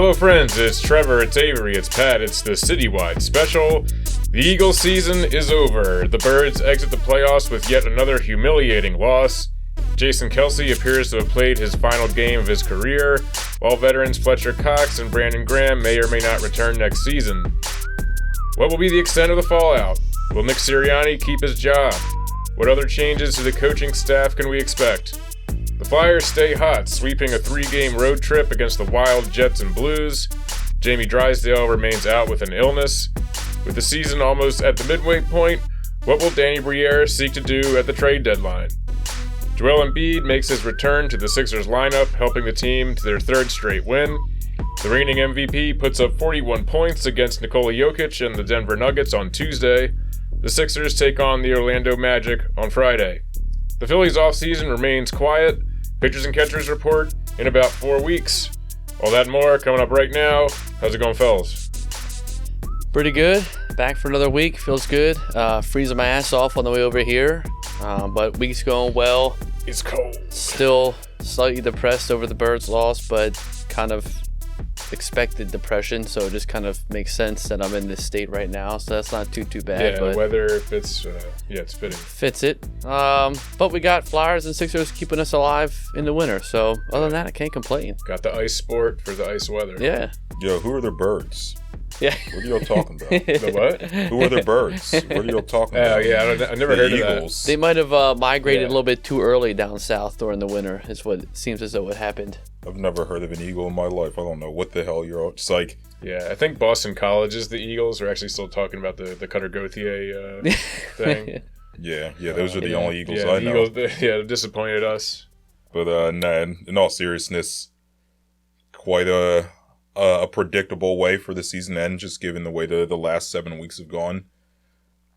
Hello friends, it's Trevor, it's Avery, it's Pat, it's the citywide special. The Eagles season is over. The Birds exit the playoffs with yet another humiliating loss. Jason Kelce appears to have played his final game of his career, while veterans Fletcher Cox and Brandon Graham may or may not return next season. What will be the extent of the fallout? Will Nick Sirianni keep his job? What other changes to the coaching staff can we expect? The Flyers stay hot, sweeping a 3-game road trip against the Wild, Jets, and Blues. Jamie Drysdale remains out with an illness. With the season almost at the midway point, what will Danny Briere seek to do at the trade deadline? Joel Embiid makes his return to the Sixers lineup, helping the team to their third straight win. The reigning MVP puts up 41 points against Nikola Jokic and the Denver Nuggets on Tuesday. The Sixers take on the Orlando Magic on Friday. The Phillies' offseason remains quiet. Pitchers and catchers report in about 4 weeks. All that and more coming up right now. How's it going, fellas? Pretty good. Back for another week. Feels good. Freezing my ass off on the way over here. But week's going well. It's cold. Still slightly depressed over the Birds' loss, but kind of expected depression, so it just kind of makes sense that I'm in this state right now, so that's not too bad. Yeah, but the weather fits, it's fitting. Fits it. But we got Flyers and Sixers keeping us alive in the winter, so other than that, I can't complain. Got the ice sport for the ice weather. Yeah. Yo, who are the Birds? Yeah. What are y'all talking about? The what? Who are the Birds? What are y'all talking Oh, about? yeah, I never heard Eagles. of They might have migrated Yeah. a little bit too early down south during the winter, is what it seems as though it happened. I've never heard of an eagle in my life. I don't know what the hell you're all. It's like, that. Yeah, I think Boston College's the Eagles are actually still talking about the Cutter Gauthier thing. yeah, those are the yeah. only Eagles Yeah, I the know. Eagles, they disappointed us. But nah, in all seriousness, quite a predictable way for the season to end, just given the way the last 7 weeks have gone.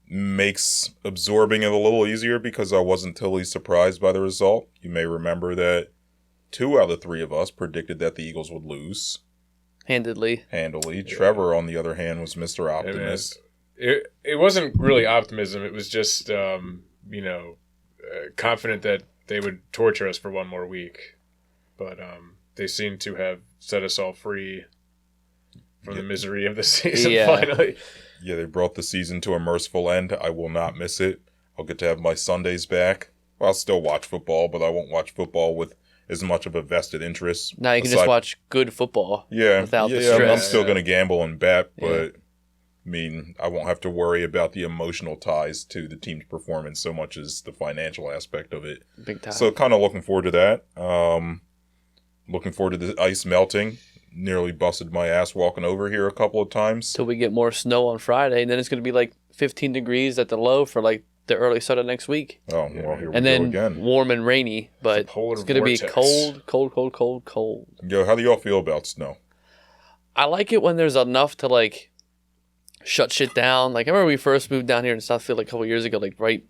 Makes absorbing it a little easier because I wasn't totally surprised by the result. You may remember that 2 out of 3 of us predicted that the Eagles would lose Handedly. handily. Yeah. Trevor, on the other hand, was Mr. Optimist. It wasn't really optimism. It was just, confident that they would torture us for one more week. But they seem to have set us all free from the misery of the season, finally. Yeah, they brought the season to a merciful end. I will not miss it. I'll get to have my Sundays back. Well, I'll still watch football, but I won't watch football with as much of a vested interest. Now you can just watch good football without the I'm stress. still going to gamble and bet, but I mean, I won't have to worry about the emotional ties to the team's performance so much as the financial aspect of it. Big time. So kind of looking forward to that. Looking forward to the ice melting. Nearly busted my ass walking over here a couple of times. Till we get more snow on Friday, and then it's going to be like 15 degrees at the low for like the early start of next week. Oh, well, here we And go then again. warm and rainy, but It's a polar it's going to be vortex. cold. Yo, how do y'all feel about snow? I like it when there's enough to like shut shit down. Like I remember we first moved down here in Southfield like a couple years ago, like right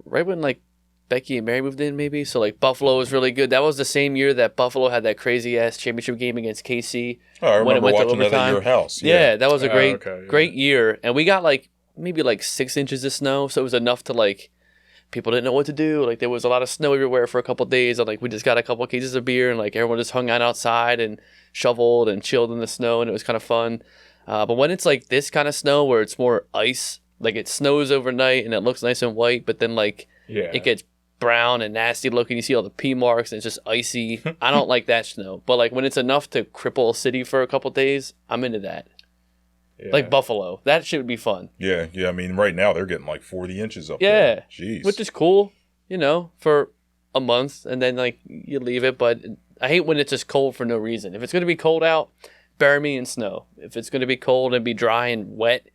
when like Becky and Mary moved in, maybe. So like Buffalo was really good. That was the same year that Buffalo had that crazy ass championship game against KC. Oh, I when it remember went to watching that at overtime. your house. Yeah, that was a okay, great year, and we got like maybe like 6 inches of snow, so it was enough to like people didn't know what to do. Like there was a lot of snow everywhere for a couple of days, and like we just got a couple of cases of beer, and like everyone just hung out outside and shoveled and chilled in the snow, and it was kind of fun. But when it's like this kind of snow where it's more ice, like it snows overnight and it looks nice and white, but then like it gets brown and nasty looking, you see all the pea marks and it's just icy. I don't like that snow. But like when it's enough to cripple a city for a couple of days, I'm into that. Yeah. Like Buffalo, that shit would be fun. Yeah. I mean, right now they're getting like 40 inches up Yeah. there. Jeez. Which is cool, for a month, and then like you leave it. But I hate when it's just cold for no reason. If it's gonna be cold out, bury me in snow. If it's gonna be cold and be dry and wet,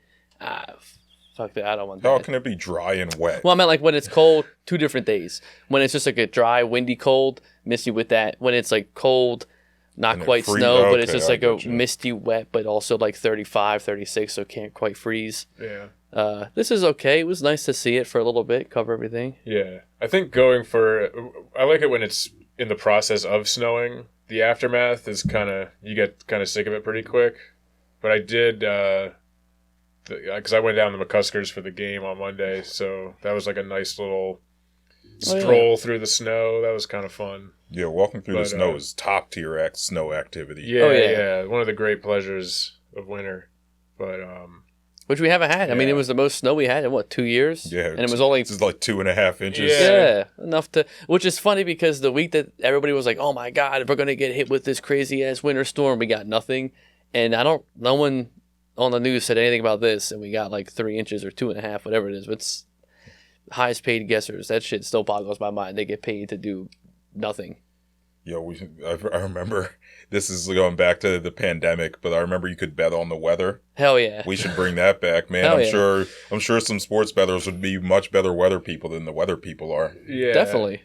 fuck that. I don't want that. How can it be dry and wet? Well, I meant like when it's cold, 2 different days. When it's just like a dry, windy cold, misty with that. When it's like cold, not And it quite freeze- snow, but it's okay, just I like a get you. misty wet, but also like 35, 36, so can't quite freeze. Yeah. This is okay. It was nice to see it for a little bit, cover everything. Yeah. I think I like it when it's in the process of snowing. The aftermath is you get kind of sick of it pretty quick. But I did, because I went down to McCuskers for the game on Monday, so that was like a nice little stroll through the snow. That was kind of fun. Yeah, walking through the But, snow is top tier snow activity. Yeah, Oh, yeah. yeah. One of the great pleasures of winter. But Which we haven't had. I mean, it Yeah. was the most snow we had in, 2 years? Yeah, And it was only... this is like 2.5 inches. Yeah. Yeah, enough to... Which is funny because the week that everybody was like, oh my God, we're going to get hit with this crazy-ass winter storm, we got nothing. And no one on the news said anything about this, and we got like 3 inches or 2.5, whatever it is. It's highest paid guessers. That shit still boggles my mind. They get paid to do nothing. Yo, I remember, this is going back to the pandemic, but I remember you could bet on the weather. Hell yeah. We should bring that back, man. Hell I'm sure some sports bettors would be much better weather people than the weather people are. yeah. Definitely.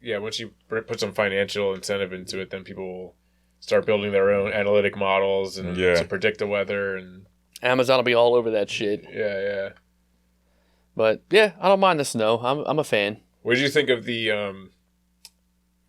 Yeah, once you put some financial incentive into it, then people will start building their own analytic models and to predict the weather. And Amazon will be all over that shit. yeah. But yeah, I don't mind the snow. I'm a fan. What did you think of the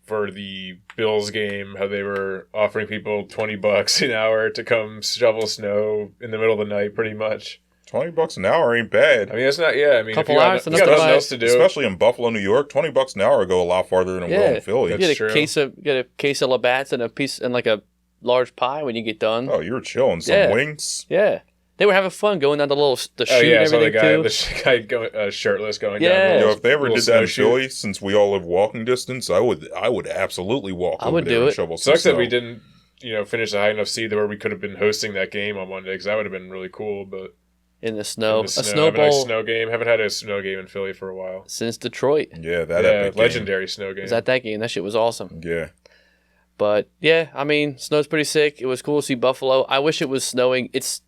for the Bills game? How they were offering people $20 an hour to come shovel snow in the middle of the night, pretty much. $20 an hour ain't bad. I mean, it's not. Yeah, I mean, Couple if hours, you got nothing else to do, Especially in Buffalo, New York, $20 an hour go a lot farther than it will in Philly. You That's get a case of Labatt's and like a large pie when you get done. Oh, you're chilling. Some wings. Yeah. They were having fun going down the chute oh yeah, and I saw the everything guy, too. the guy going shirtless going Yeah. down. Yo, if they ever little did that in snowshoe. Philly, since we all live walking distance, I would absolutely walk I over would there do and it. shovel some Sucks that snow. we didn't, finish a high enough seed where we could have been hosting that game on Monday, because that would have been really cool. But In the snow. in the A snow have a nice bowl snow game. Haven't had a snow game in Philly for a while. since Detroit. Yeah, that Yeah, epic game. legendary snow game. Was that game? That shit was awesome. Yeah. But yeah, I mean, snow's pretty sick. It was cool to see Buffalo. I wish it was snowing. It's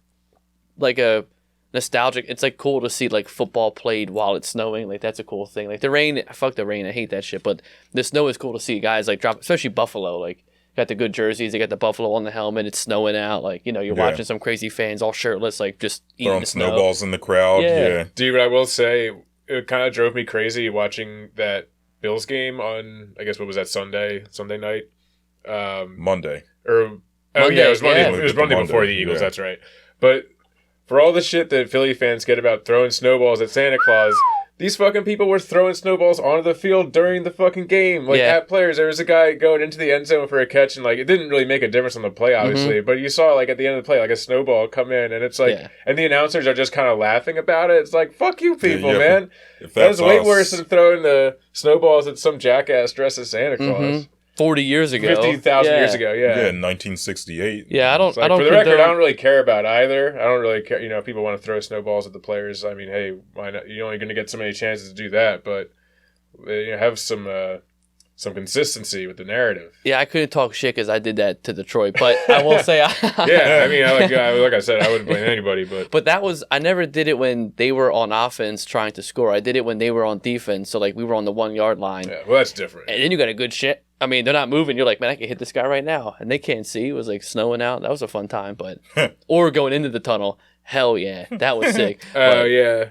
like a nostalgic. It's like cool to see like football played while it's snowing. Like that's a cool thing. Like the rain, fuck the rain. I hate that shit. But the snow is cool to see guys like drop, especially Buffalo. Like got the good jerseys. They got the Buffalo on the helmet. It's snowing out. Like you're watching some crazy fans all shirtless, like just eating Throwing the snow. snowballs in the crowd. Yeah. Dude, I will say, it kind of drove me crazy watching that Bills game on, I guess, what was that, Sunday night? Monday. Oh Monday, yeah, it was Monday. yeah. It was Monday before the Monday, Eagles. yeah. That's right. But for all the shit that Philly fans get about throwing snowballs at Santa Claus, these fucking people were throwing snowballs onto the field during the fucking game. Like at players, there was a guy going into the end zone for a catch, and like it didn't really make a difference on the play, obviously. But you saw like at the end of the play, like a snowball come in, and it's like, and the announcers are just kind of laughing about it. It's like, fuck you, people, man. If That was way us- worse than throwing the snowballs at some jackass dressed as Santa Claus. 40 years ago. 50,000 years ago, Yeah, in 1968. Yeah, I don't. It's like, I don't. for the record, condone- I don't really care about either. I don't really care. If people want to throw snowballs at the players, I mean, hey, why not? You're only going to get so many chances to do that, but have some consistency with the narrative. Yeah, I couldn't talk shit because I did that to Detroit, but I will say, Yeah, I mean, like I said, I wouldn't blame anybody, but But I never did it when they were on offense trying to score. I did it when they were on defense. So like we were on the 1 yard line, yeah, well, that's different. and then you got a good shit. I mean, they're not moving. You're like, man, I can hit this guy right now, and they can't see. It was like snowing out. That was a fun time, but or going into the tunnel. Hell yeah, that was sick. Oh But, yeah,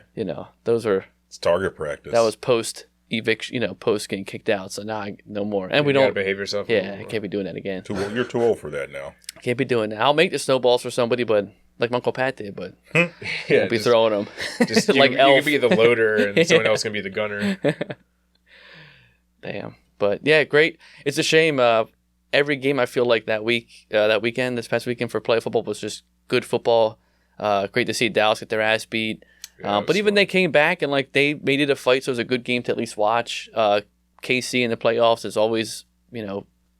those were It's target practice. that was post eviction, post getting kicked out. So now no more, and we you gotta don't. behave yourself. a Yeah, little I more. can't be doing that again. You're too old for that now. Can't be doing that. I'll make the snowballs for somebody, but like my Uncle Pat did, but Yeah, won't be throwing them. Just like you Elf. can be the loader, and someone else can be the gunner. Damn. But yeah, great. It's a shame. Every game I feel like that weekend, this past weekend for play football was just good football. Great to see Dallas get their ass beat. Yeah, But even they came back and like they made it a fight, so it was a good game to at least watch. KC in the playoffs is always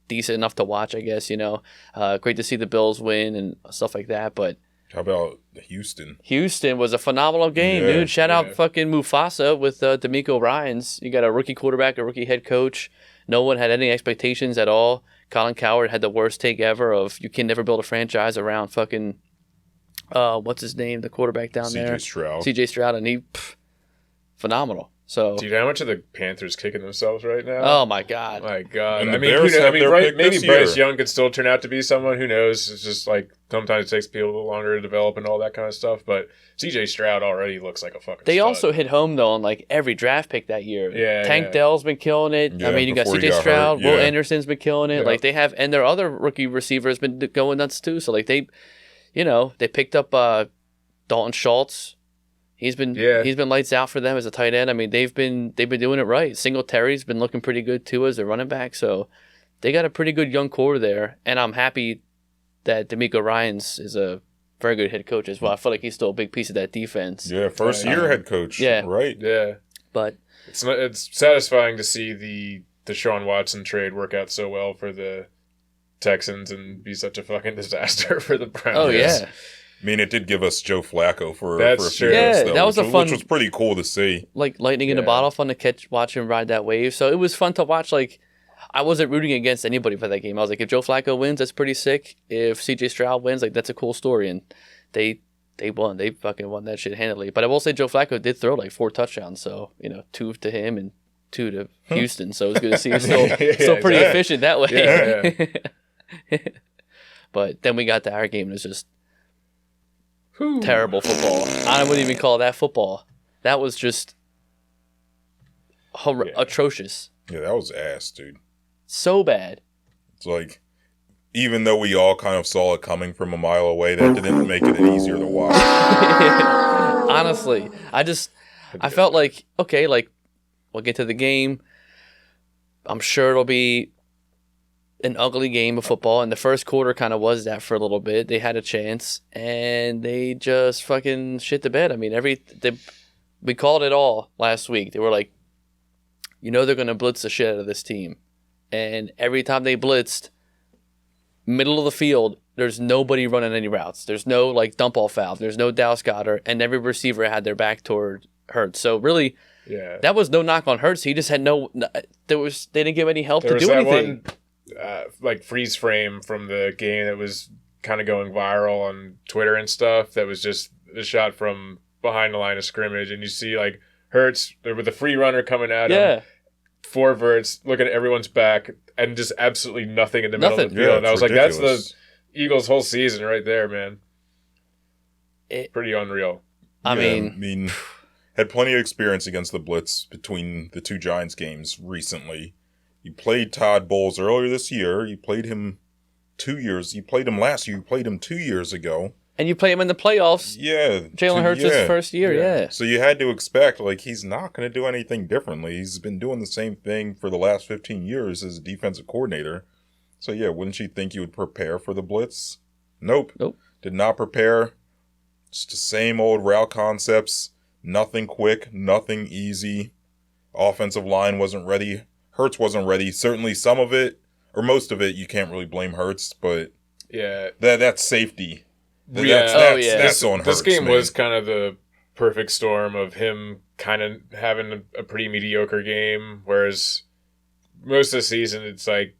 decent enough to watch, I guess. Great to see the Bills win and stuff like that. But How about Houston? Houston was a phenomenal game, Yeah, dude. Shout out yeah. fucking Mufasa with D'Amico Ryans. You got a rookie quarterback, a rookie head coach. No one had any expectations at all. Colin Cowherd had the worst take ever of you can never build a franchise around fucking what's his name, the quarterback down there, CJ Stroud, and he phenomenal. So, Dude, how much are the Panthers kicking themselves right now? oh my god, My God! And I the mean, Bears have their pick maybe this Bryce year. Young could still turn out to be someone. Who knows? It's just like sometimes it takes people a little longer to develop and all that kind of stuff. But C.J. Stroud already looks like a fucking. they stud. also hit home though on like every draft pick that year. Yeah, Tank yeah. Dell's been killing it. Yeah, I mean, you got before he CJ got Stroud, hurt, Will yeah. Anderson's been killing it. Yeah. Like they have, and their other rookie receiver's been going nuts too. So like they picked up Dalton Schultz. He's been lights out for them as a tight end. I mean, they've been doing it right. Singletary's been looking pretty good too as a running back. So they got a pretty good young core there, and I'm happy that D'Amico Ryans is a very good head coach as well. I feel like he's still a big piece of that defense. Yeah, first year head coach. Yeah. Right. Yeah. But it's satisfying to see the Deshaun Watson trade work out so well for the Texans and be such a fucking disaster for the Browns. oh yeah, I mean, it did give us Joe Flacco for That's a few true. years, Yeah, though, that was which a fun- which was pretty cool to see. like lightning in a Yeah. bottle, fun to watch him ride that wave. So it was fun to watch. Like, I wasn't rooting against anybody for that game. I was like, if Joe Flacco wins, that's pretty sick. If CJ Stroud wins, like, that's a cool story. And they won. They fucking won that shit handily. But I will say Joe Flacco did throw like 4 touchdowns. So, 2 to him and 2 to Houston. So it was good to see him still pretty exactly. efficient that way. Yeah, But then we got to our game and it was just Whew. terrible football. I wouldn't even call that football. That was just atrocious. Yeah, that was ass, dude. So bad. It's like, even though we all kind of saw it coming from a mile away, that didn't make it any easier to watch. Honestly, I felt like, okay, like, we'll get to the game. I'm sure it'll be an ugly game of football, and the first quarter kind of was that for a little bit. They had a chance, and they just fucking shit the bed. I mean, we called it all last week. They were like, they're going to blitz the shit out of this team. And every time they blitzed, middle of the field, there's nobody running any routes. There's no, like, dump off valve. There's no Dallas Goedert, and every receiver had their back toward Hurts. So, really, Yeah. that was no knock on Hurts. He just had they didn't give any help There to was do that anything. one freeze frame from the game that was kind of going viral on Twitter and stuff. That was just a shot from behind the line of scrimmage, and you see like Hurts there with a free runner coming at him. Yeah. 4 verts, looking at everyone's back, and just absolutely nothing in the middle of the Nothing. field. Yeah, and I was it's like, that's ridiculous. the Eagles' whole season right there, man. Pretty unreal. I Yeah, mean, had plenty of experience against the blitz between the 2 Giants games recently. You played Todd Bowles earlier this year. You played him 2 years. You played him last year. You played him 2 years ago. and you play him in the playoffs. Yeah. Jalen Hurts' first year, yeah. So you had to expect, like, he's not going to do anything differently. He's been doing the same thing for the last 15 years as a defensive coordinator. So, yeah, wouldn't you think you would prepare for the blitz? Nope. Did not prepare. Just the same old route concepts. Nothing quick, nothing easy. Offensive line wasn't ready. Hurts wasn't ready. Certainly some of it, or most of it, you can't really blame Hurts, but Yeah. that's safety. Yeah. That's on Hurts. This game man. was kind of the perfect storm of him kind of having a pretty mediocre game, whereas most of the season it's like,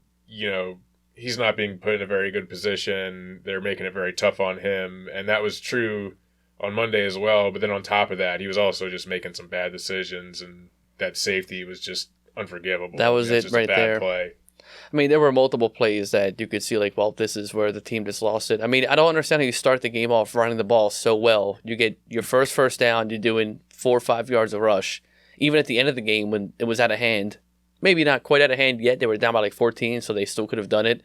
he's not being put in a very good position. They're making it very tough on him, and that was true on Monday as well. But then on top of that, he was also just making some bad decisions, and that safety was just unforgivable. That was It's it just a right bad there. Play. I mean, there were multiple plays that you could see, like, well, this is where the team just lost it. I mean, I don't understand how you start the game off running the ball so well. You get your first down, you're doing 4 or 5 yards of rush. Even at the end of the game when it was out of hand, maybe not quite out of hand yet, they were down by like 14, so they still could have done it.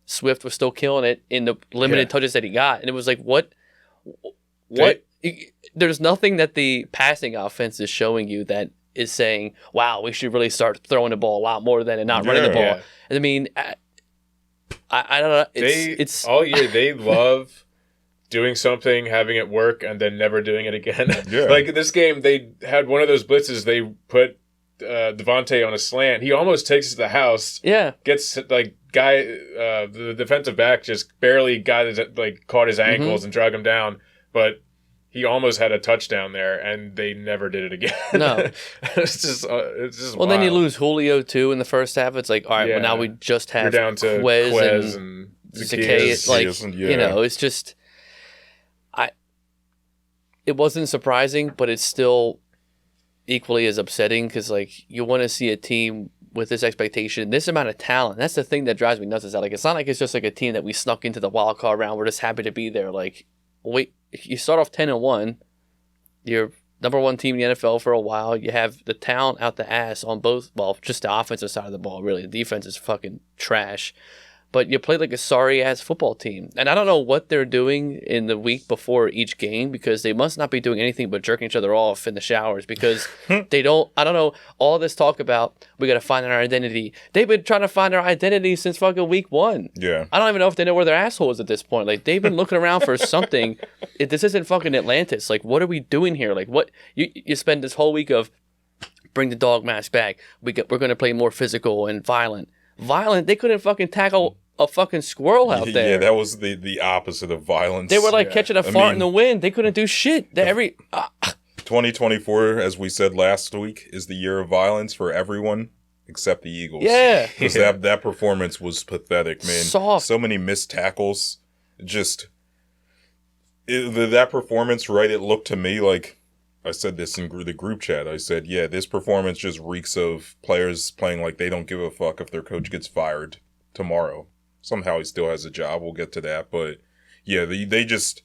Swift was still killing it in the limited touches that he got. And it was like, what? There's nothing that the passing offense is showing you that is saying, wow, we should really start throwing the ball a lot more than and not running the ball. Yeah. I mean, I don't know. It's all year they love doing something, having it work, and then never doing it again. Yeah. Like this game, they had one of those blitzes. They put Devontae on a slant. He almost takes it to the house. yeah. Gets the defensive back just barely caught his ankles and drug him down, but he almost had a touchdown there, and they never did it again. No. it's just Well, then you wild. lose Julio too in the first half. It's like, all right, well, now we just You're have down to Quez and Zacchaeus. Like, Zacchaeus, it's just, it wasn't surprising, but it's still equally as upsetting because, like, you want to see a team with this expectation, this amount of talent. That's the thing that drives me nuts. Is that, like, it's not like it's just like a team that we snuck into the wild card round. We're just happy to be there. Like, wait, you start off 10-1. You're number 1 team in the NFL for a while. You have the talent out the ass on both. Well, just the offensive side of the ball. Really, the defense is fucking trash. but you played like a sorry-ass football team. And I don't know what they're doing in the week before each game because they must not be doing anything but jerking each other off in the showers because they don't, I don't know, all this talk about we got to find our identity. They've been trying to find their identity since fucking week 1. Yeah. I don't even know if they know where their asshole is at this point. Like, they've been looking around for something. This isn't fucking Atlantis. Like, what are we doing here? Like, what, you spend this whole week of bring the dog mask back. We're going to play more physical and violent. They couldn't fucking tackle a fucking squirrel out there. Yeah, that was the opposite of violence. They were like catching a fart in the wind. They couldn't do shit. 2024, as we said last week, is the year of violence for everyone except the Eagles. Yeah. Because that performance was pathetic, man. Soft. So many missed tackles. Just that performance, right? It looked to me like, I said this in the group chat. I said, yeah, this performance just reeks of players playing like they don't give a fuck if their coach gets fired tomorrow. Somehow he still has a job. We'll get to that. But yeah, they just,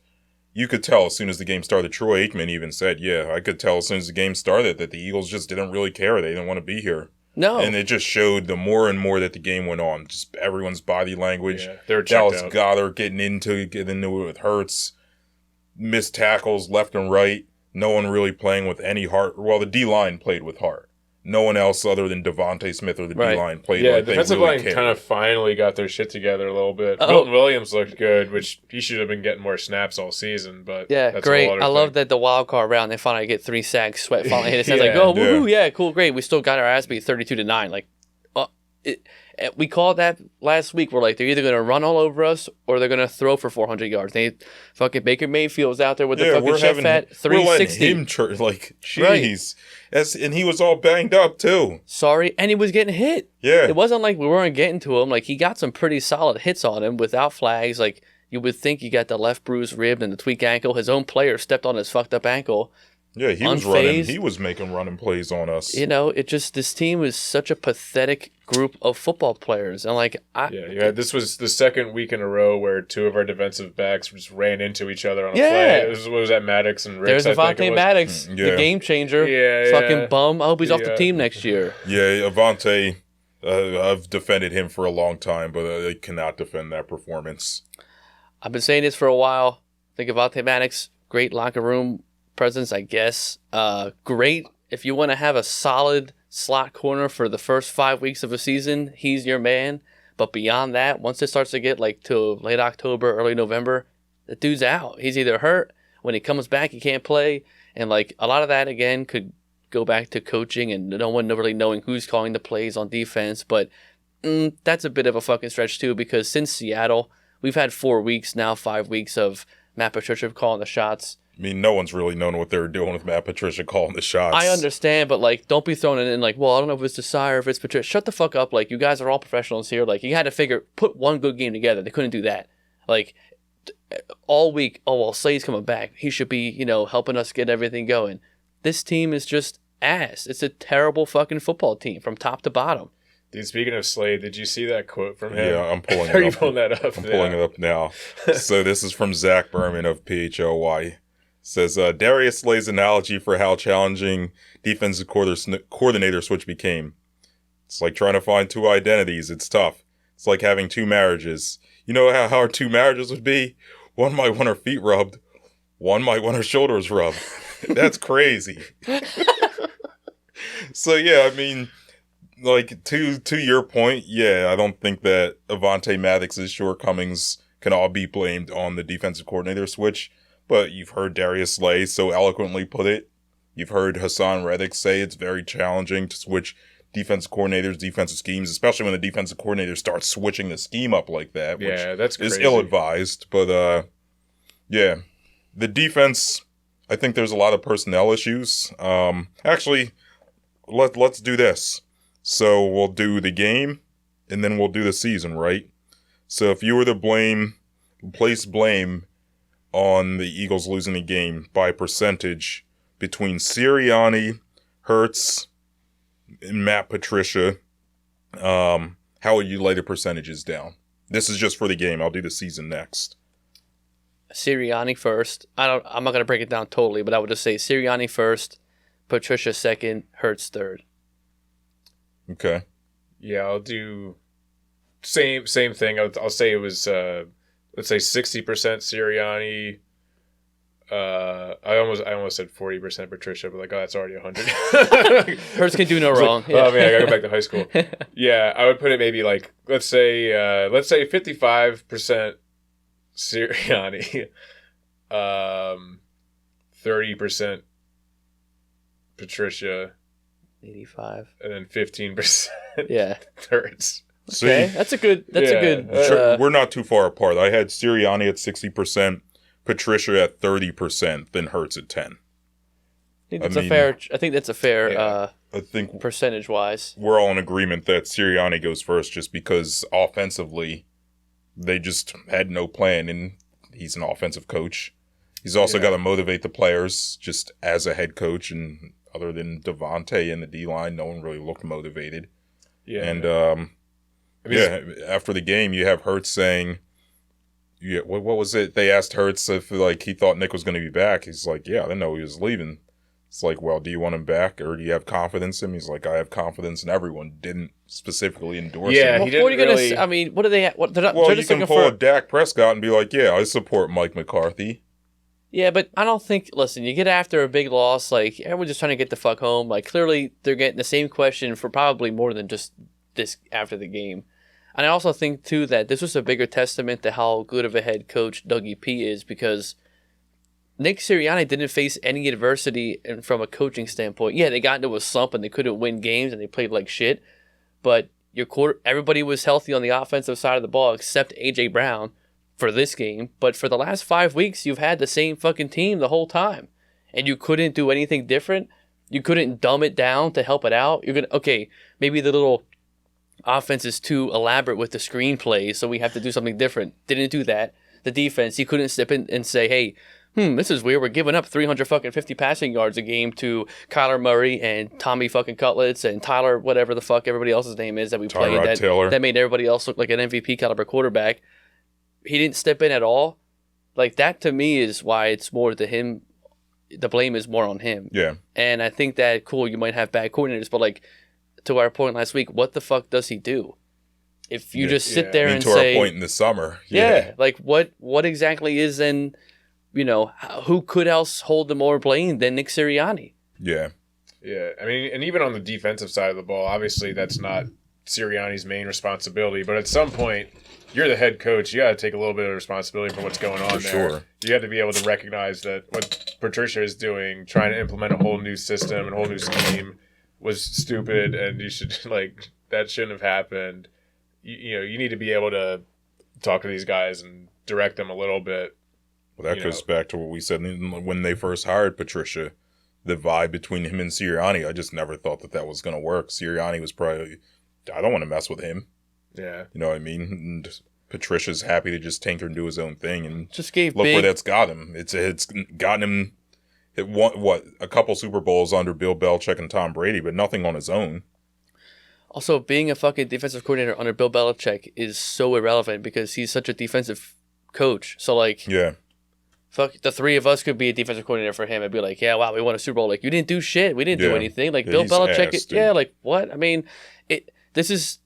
you could tell as soon as the game started. Troy Aikman even said, yeah, I could tell as soon as the game started that the Eagles just didn't really care. They didn't want to be here. No. And it just showed the more and more that the game went on. Just everyone's body language. Yeah, they were checked Dallas out. Goddard getting into it with Hurts. Missed tackles left and right. No one really playing with any heart. Well, the D-line played with heart. No one else other than Devontae Smith or the D-line played Yeah, like they defensive really line cared. kind of finally got their shit together a little bit. Oh. Milton Williams looked good, which he should have been getting more snaps all season. But Yeah, that's great. A whole other I thing. love that the wild card round, they finally get 3 sacks. Sweat finally hit his head. Like, Yeah. oh, woohoo, yeah, cool, great. We still got our ass beat 32-9. Like, we called that last week. We're like, they're either going to run all over us or they're going to throw for 400 yards. Fucking Baker Mayfield's out there with the fucking chef at 360. We're letting him like, jeez. And he was all banged up, too. Sorry, and he was getting hit. Yeah. It wasn't like we weren't getting to him. Like, he got some pretty solid hits on him without flags. Like, you would think he got the left bruised rib and the tweaked ankle. His own player stepped on his fucked up ankle. Yeah, he was running. Unfazed. He was making running plays on us. You know, this team is such a pathetic group of football players. And, like, this was the second week in a row where 2 of our defensive backs just ran into each other on a Yeah. play. What was that, Maddox and Ricks? there's I think it Avonte was. Maddox, Yeah. the game changer. Yeah, Fucking yeah. bum. I hope he's off the Yeah. team next year. Yeah, Avonte, I've defended him for a long time, but I cannot defend that performance. I've been saying this for a while. I think Avonte Maddox, great locker room presence, I guess. Great if you want to have a solid slot corner for the first 5 weeks of a season, he's your man. But beyond that, once it starts to get like to late October, early November, the dude's out. He's either hurt, when he comes back, he can't play. And like a lot of that, again, could go back to coaching and no one really knowing who's calling the plays on defense. But that's a bit of a fucking stretch too, because since Seattle, we've had 4 weeks now, 5 weeks of Matt Patricia calling the shots. I mean, no one's really known what they were doing with Matt Patricia calling the shots. I understand, but like, don't be throwing it in like, well, I don't know if it's Desire, if it's Patricia. Shut the fuck up. Like, you guys are all professionals here. Like, you had to put one good game together. They couldn't do that. Like, all week, oh, well, Slade's coming back. He should be, helping us get everything going. This team is just ass. It's a terrible fucking football team from top to bottom. Dude, speaking of Slade, did you see that quote from him? Yeah, I'm pulling it up. Are you pulling that up? I'm pulling it up now. So this is from Zach Berman of PHLY. Says, Darius Slay's analogy for how challenging defensive coordinator switch became. It's like trying to find 2 identities. It's tough. It's like having 2 marriages. You know how our 2 marriages would be? One might want her feet rubbed. One might want her shoulders rubbed. That's crazy. So, yeah, I mean, like, to your point, yeah, I don't think that Avonte Maddox's shortcomings can all be blamed on the defensive coordinator switch. But you've heard Darius Slay so eloquently put it. You've heard Hassan Reddick say it's very challenging to switch defensive coordinators, defensive schemes, especially when the defensive coordinator starts switching the scheme up like that, which that's is crazy. ill-advised. But, yeah, the defense, I think there's a lot of personnel issues. Actually, let's do this. So we'll do the game, and then we'll do the season, right? So if you were to place blame on the Eagles losing the game by percentage between Sirianni, Hurts, and Matt Patricia, how would you lay the percentages down? This is just for the game. I'll do the season next. Sirianni first. I'm not gonna break it down totally, but I would just say Sirianni first, Patricia second, Hurts third. Okay. Yeah, I'll do same thing. I'll say it was let's say 60% Sirianni. I almost said 40% Patricia, but like, oh, that's already 100. Hurts can do no wrong. Like, oh man, I gotta go back to high school. Yeah, I would put it maybe like let's say 55% Sirianni, 30% Patricia, 85, and then 15% yeah, Hurts. Okay, See? that's a good. We're not too far apart. I had Sirianni at 60%, Patricia at 30%, then Hurts at 10. I think that's a fair. I think percentage wise, we're all in agreement that Sirianni goes first, just because offensively, they just had no plan, and he's an offensive coach. He's also got to motivate the players, just as a head coach, and other than Devontae and the D-line, no one really looked motivated. Yeah, and after the game, you have Hurts saying, what was it? They asked Hurts if like he thought Nick was going to be back. He's like, yeah, I didn't know he was leaving. It's like, well, do you want him back, or do you have confidence in him? He's like, I have confidence in everyone. Didn't specifically endorse him. Yeah, he didn't really... I mean, what do they? What they're not? Well, they're you just can looking pull for a Dak Prescott and be like, yeah, I support Mike McCarthy. Yeah, but I don't think. Listen, you get after a big loss, like everyone's just trying to get the fuck home. Like clearly, they're getting the same question for probably more than just this after the game. And I also think too that this was a bigger testament to how good of a head coach Dougie P is, because Nick Sirianni didn't face any adversity from a coaching standpoint. Yeah, they got into a slump and they couldn't win games and they played like shit. But everybody was healthy on the offensive side of the ball except AJ Brown for this game. But for the last 5 weeks, you've had the same fucking team the whole time, and you couldn't do anything different. You couldn't dumb it down to help it out. Maybe the little offense is too elaborate with the screenplay, so we have to do something different. Didn't do that. The defense, he couldn't step in and say, hey, this is weird. We're giving up 350 passing yards a game to Kyler Murray and Tommy fucking Cutlets and Tyler, whatever the fuck everybody else's name is that we played. That made everybody else look like an MVP caliber quarterback. He didn't step in at all. Like, that to me is why it's more to him. The blame is more on him. Yeah. And I think that, cool, you might have bad coordinators, but like, to our point last week, what the fuck does he do? If you just sit there and say... To our point in the summer. Yeah. Like, what exactly is then, who could else hold the more blame than Nick Sirianni? Yeah. Yeah. I mean, and even on the defensive side of the ball, obviously that's not Sirianni's main responsibility, but at some point, you're the head coach. You got to take a little bit of responsibility for what's going on there. Sure. You have to be able to recognize that what Patricia is doing, trying to implement a whole new system and a whole new scheme, was stupid, and you should that shouldn't have happened. You need to be able to talk to these guys and direct them a little bit. Well, that goes back to what we said when they first hired Patricia. The vibe between him and Sirianni, I just never thought that was going to work. Sirianni was probably, I don't want to mess with him. Yeah. You know what I mean? And Patricia's happy to just tinker and do his own thing, and just look where that's got him. It's gotten him. It won a couple Super Bowls under Bill Belichick and Tom Brady, but nothing on his own. Also, being a fucking defensive coordinator under Bill Belichick is so irrelevant because he's such a defensive coach. So, fuck, the three of us could be a defensive coordinator for him and be like, yeah, wow, we won a Super Bowl. Like, you didn't do shit. We didn't do anything. Like, Bill Belichick, what? I mean, this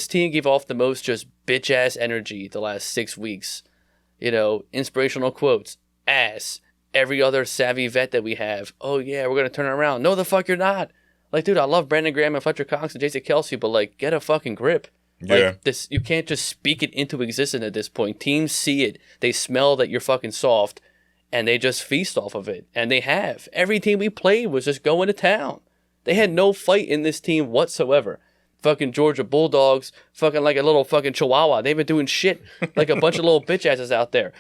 team gave off the most just bitch-ass energy the last 6 weeks. Inspirational quotes, ass. Every other savvy vet that we have, oh yeah, we're going to turn it around. No, the fuck you're not. Like, dude, I love Brandon Graham and Fletcher Cox and Jason Kelsey, but get a fucking grip. Yeah. You can't just speak it into existence at this point. Teams see it. They smell that you're fucking soft, and they just feast off of it. And they have. Every team we played was just going to town. They had no fight in this team whatsoever. Fucking Georgia Bulldogs, fucking like a little fucking Chihuahua. They've been doing shit like a bunch of little bitch asses out there.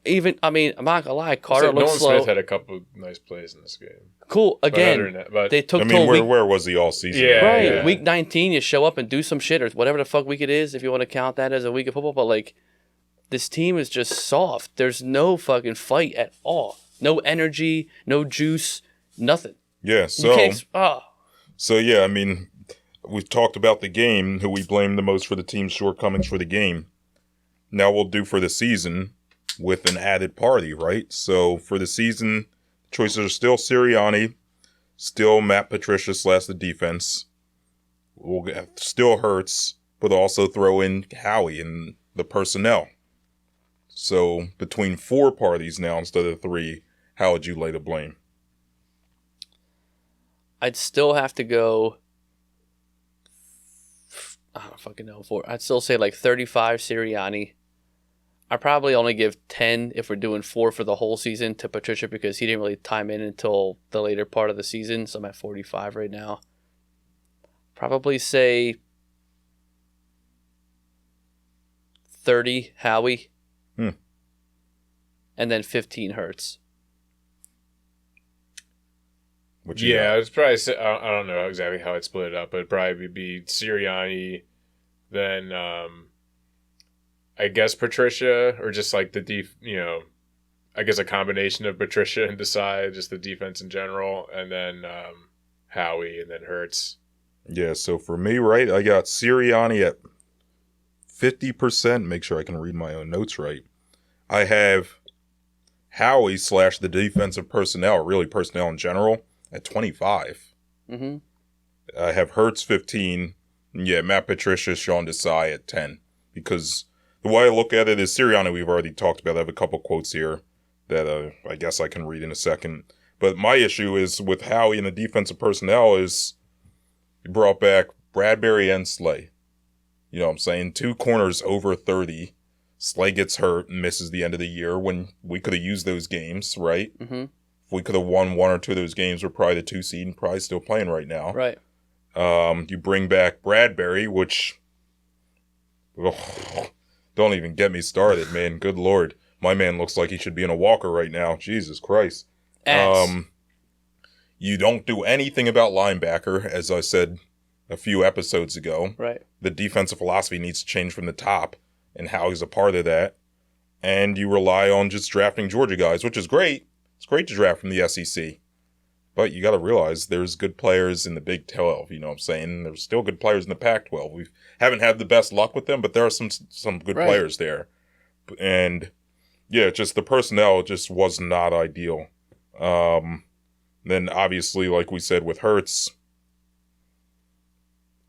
I'm not gonna lie, Carter looks slow. Nolan Smith had a couple of nice plays in this game. Cool. Again, they took where was he all season? Yeah, right. Yeah. Week 19, you show up and do some shit or whatever the fuck week it is, if you want to count that as a week of football. But this team is just soft. There's no fucking fight at all. No energy, no juice, nothing. Yeah. So yeah, I mean, we've talked about the game, who we blame the most for the team's shortcomings for the game. Now we'll do for the season with an added party, right? So for the season, choices are still Sirianni, still Matt Patricia / the defense. Still Hurts, but also throw in Howie and the personnel. So between 4 parties now instead of 3, how would you lay the blame? I'd still have to go. I don't fucking know. I'd still say like 35 Sirianni. I probably only give 10 if we're doing 4 for the whole season to Patricia because he didn't really time in until the later part of the season. So I'm at 45 right now. Probably say 30 Howie. And then 15 Hurts. It's probably, I don't know exactly how I'd split it up, but it'd probably be Sirianni, then I guess Patricia, or just like I guess a combination of Patricia and Desai, just the defense in general, and then Howie, and then Hurts. Yeah, so for me, right, I got Sirianni at 50%. Make sure I can read my own notes right. I have Howie / the defensive personnel, really personnel in general, at 25. Mm-hmm. I have Hurts 15. Yeah, Matt Patricia, Sean Desai at 10. Because the way I look at it is Sirianni, we've already talked about. I have a couple quotes here that I guess I can read in a second. But my issue is with Howie and the defensive personnel is he brought back Bradbury and Slay. You know what I'm saying? 2 corners over 30. Slay gets hurt and misses the end of the year when we could have used those games, right? Mm-hmm. If we could have won 1 or 2 of those games, we're probably the 2 seed and probably still playing right now. Right. You bring back Bradbury, which... don't even get me started, man. Good Lord. My man looks like he should be in a walker right now. Jesus Christ. You don't do anything about linebacker, as I said a few episodes ago. Right. The defensive philosophy needs to change from the top, and Howie's a part of that. And you rely on just drafting Georgia guys, which is great. It's great to draft from the SEC. But you got to realize there's good players in the Big 12, you know what I'm saying? There's still good players in the Pac-12. We haven't had the best luck with them, but there are some good players there. And, yeah, just the personnel just was not ideal. Then, obviously, like we said with Hurts,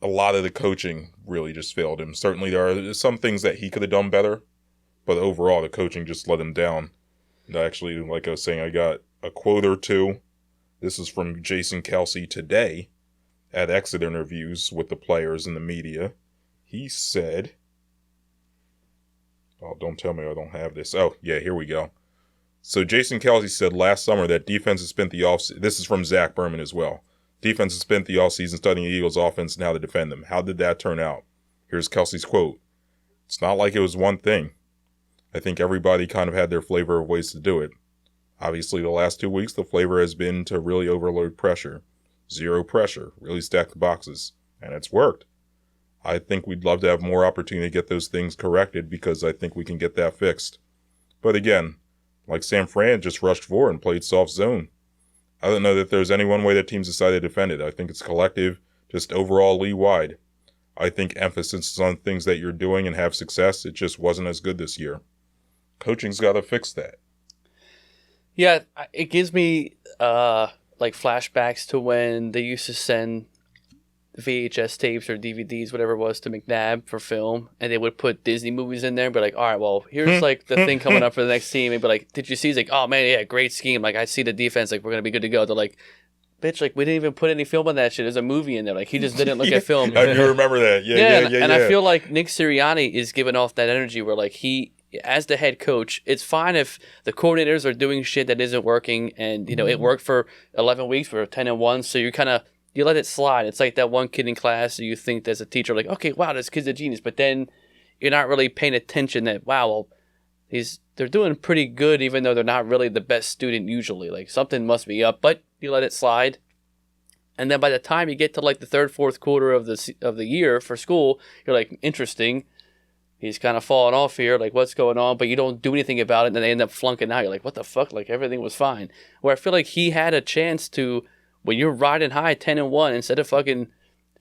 a lot of the coaching really just failed him. Certainly there are some things that he could have done better, but overall the coaching just let him down. And actually, like I was saying, I got a quote or two. This is from Jason Kelce today at exit interviews with the players and the media. He said, oh, don't tell me I don't have this. Oh, yeah, here we go. So Jason Kelce said last summer that defense has spent the offseason. This is from Zach Berman as well. Defense has spent the offseason studying the Eagles' offense and how to defend them. How did that turn out? Here's Kelce's quote. It's not like it was one thing. I think everybody kind of had their flavor of ways to do it. Obviously, the last 2 weeks, the flavor has been to really overload pressure. 0 pressure. Really stack the boxes. And it's worked. I think we'd love to have more opportunity to get those things corrected because I think we can get that fixed. But again, like San Fran just rushed forward and played soft zone. I don't know that there's any one way that teams decided to defend it. I think it's collective, just overall league-wide. I think emphasis is on things that you're doing and have success. It just wasn't as good this year. Coaching's got to fix that. Yeah, it gives me like flashbacks to when they used to send VHS tapes or DVDs, whatever it was, to McNabb for film, and they would put Disney movies in there and be like, all right, well, here's like the thing coming up for the next team. And be like, did you see? He's like, oh man, yeah, great scheme. Like, I see the defense, like, we're going to be good to go. They're like, bitch, like, we didn't even put any film on that shit. There's a movie in there. Like, he just didn't look at film. I do remember that. Yeah. And I feel like Nick Sirianni is giving off that energy where, like, he, as the head coach, it's fine if the coordinators are doing shit that isn't working, and you know it worked for 11 weeks, we're 10-1, so you let it slide. It's like that one kid in class that you think as a teacher, like, okay, wow, this kid's a genius, but then you're not really paying attention that, wow, well, they're doing pretty good even though they're not really the best student usually. Like, something must be up, but you let it slide. And then by the time you get to like the third, fourth quarter of the year for school, you're like, interesting. He's kind of falling off here, like, what's going on? But you don't do anything about it, and then they end up flunking out. You're like, what the fuck? Like, everything was fine. Where I feel like he had a chance to, when you're riding high 10-1, instead of fucking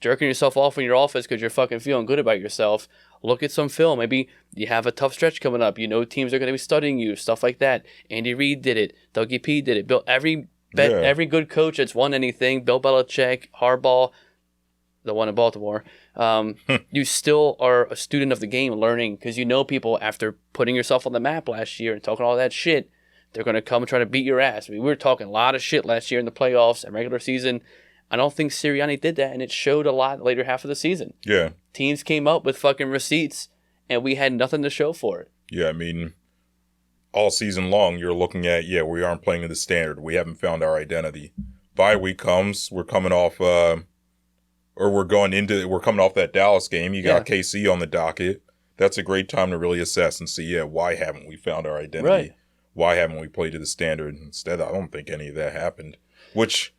jerking yourself off in your office because you're fucking feeling good about yourself, look at some film. Maybe you have a tough stretch coming up. You know teams are going to be studying you, stuff like that. Andy Reid did it. Dougie P did it. Every good coach that's won anything, Bill Belichick, Harbaugh, the one in Baltimore, you still are a student of the game, learning, because you know people after putting yourself on the map last year and talking all that shit, they're going to come and try to beat your ass. I mean, we were talking a lot of shit last year in the playoffs and regular season. I don't think Sirianni did that, and it showed a lot later half of the season. Yeah. Teams came up with fucking receipts, and we had nothing to show for it. Yeah, I mean, all season long, you're looking at, we aren't playing to the standard. We haven't found our identity. Bye week comes, we're coming off, we're coming off that Dallas game. You got KC on the docket. That's a great time to really assess and see, why haven't we found our identity? Right. Why haven't we played to the standard? Instead, I don't think any of that happened, which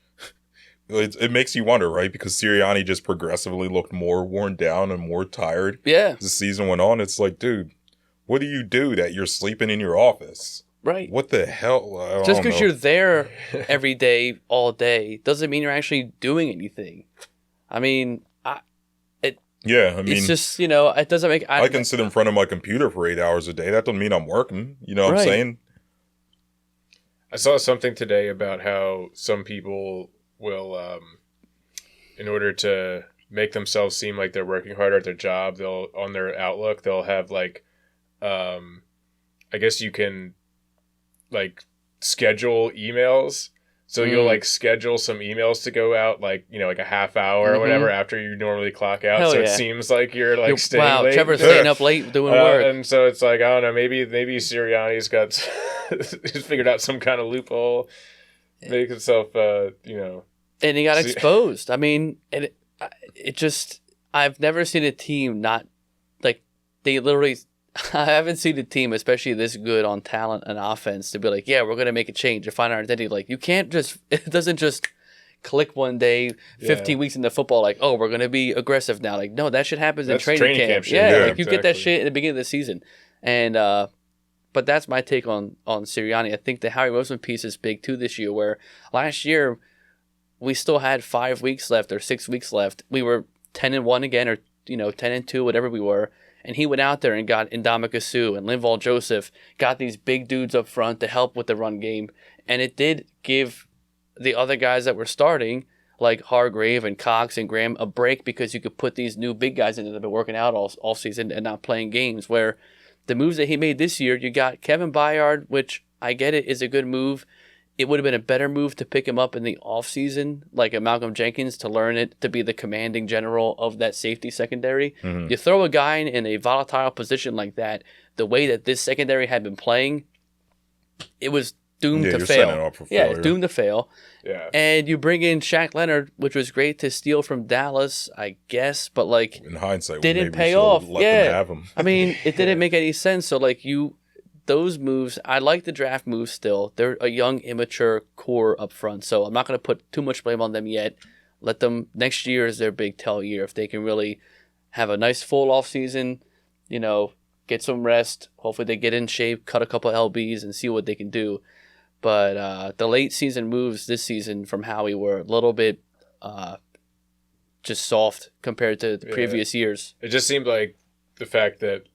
it makes you wonder, right? Because Sirianni just progressively looked more worn down and more tired. Yeah. As the season went on, it's like, dude, what do you do that you're sleeping in your office? Right. What the hell? Just because you're there every day, all day, doesn't mean you're actually doing anything. I mean, it's just, it doesn't make... I can sit in front of my computer for 8 hours a day. That doesn't mean I'm working. You know what I'm saying? I saw something today about how some people will, in order to make themselves seem like they're working harder at their job, on their Outlook, they'll have I guess you can schedule emails. So you'll schedule some emails to go out like a half hour or whatever after you normally clock out. It seems like you're staying late. Trevor's staying up late doing work. And so it's I don't know, maybe Sirianni's got he's figured out some kind of loophole, make himself And he got exposed. I mean, it just, I've never seen a team not, they literally, I haven't seen a team, especially this good on talent and offense, to be like, we're going to make a change or find our identity. You can't just, it doesn't just click one day, 15 weeks into football, we're going to be aggressive now. No, that shit happens in training camp. Shit. Yeah, you get that shit in the beginning of the season. And, but that's my take on Sirianni. I think the Howie Roseman piece is big too this year, where last year, we still had 5 weeks left or 6 weeks left. We were 10-1 again, or 10-2, whatever we were. And he went out there and got Ndamukong Suh and Linval Joseph, got these big dudes up front to help with the run game. And it did give the other guys that were starting, like Hargrave and Cox and Graham, a break, because you could put these new big guys in that have been working out all season and not playing games. Where the moves that he made this year, you got Kevin Byard, which I get it is a good move. It would have been a better move to pick him up in the offseason, like a Malcolm Jenkins, to learn it, to be the commanding general of that safety secondary. Mm-hmm. You throw a guy in a volatile position like that, the way that this secondary had been playing, it was doomed to fail. Doomed to fail. Yeah. And you bring in Shaq Leonard, which was great to steal from Dallas, I guess, but in hindsight, didn't pay off. Let them have him. I mean, it didn't make any sense. So those moves, I like the draft moves still. They're a young, immature core up front, so I'm not going to put too much blame on them yet. Let them, next year is their big tell year. If they can really have a nice full off season, get some rest. Hopefully they get in shape, cut a couple LBs, and see what they can do. But the late season moves this season from Howie were a little bit just soft compared to the previous years. It just seemed like the fact that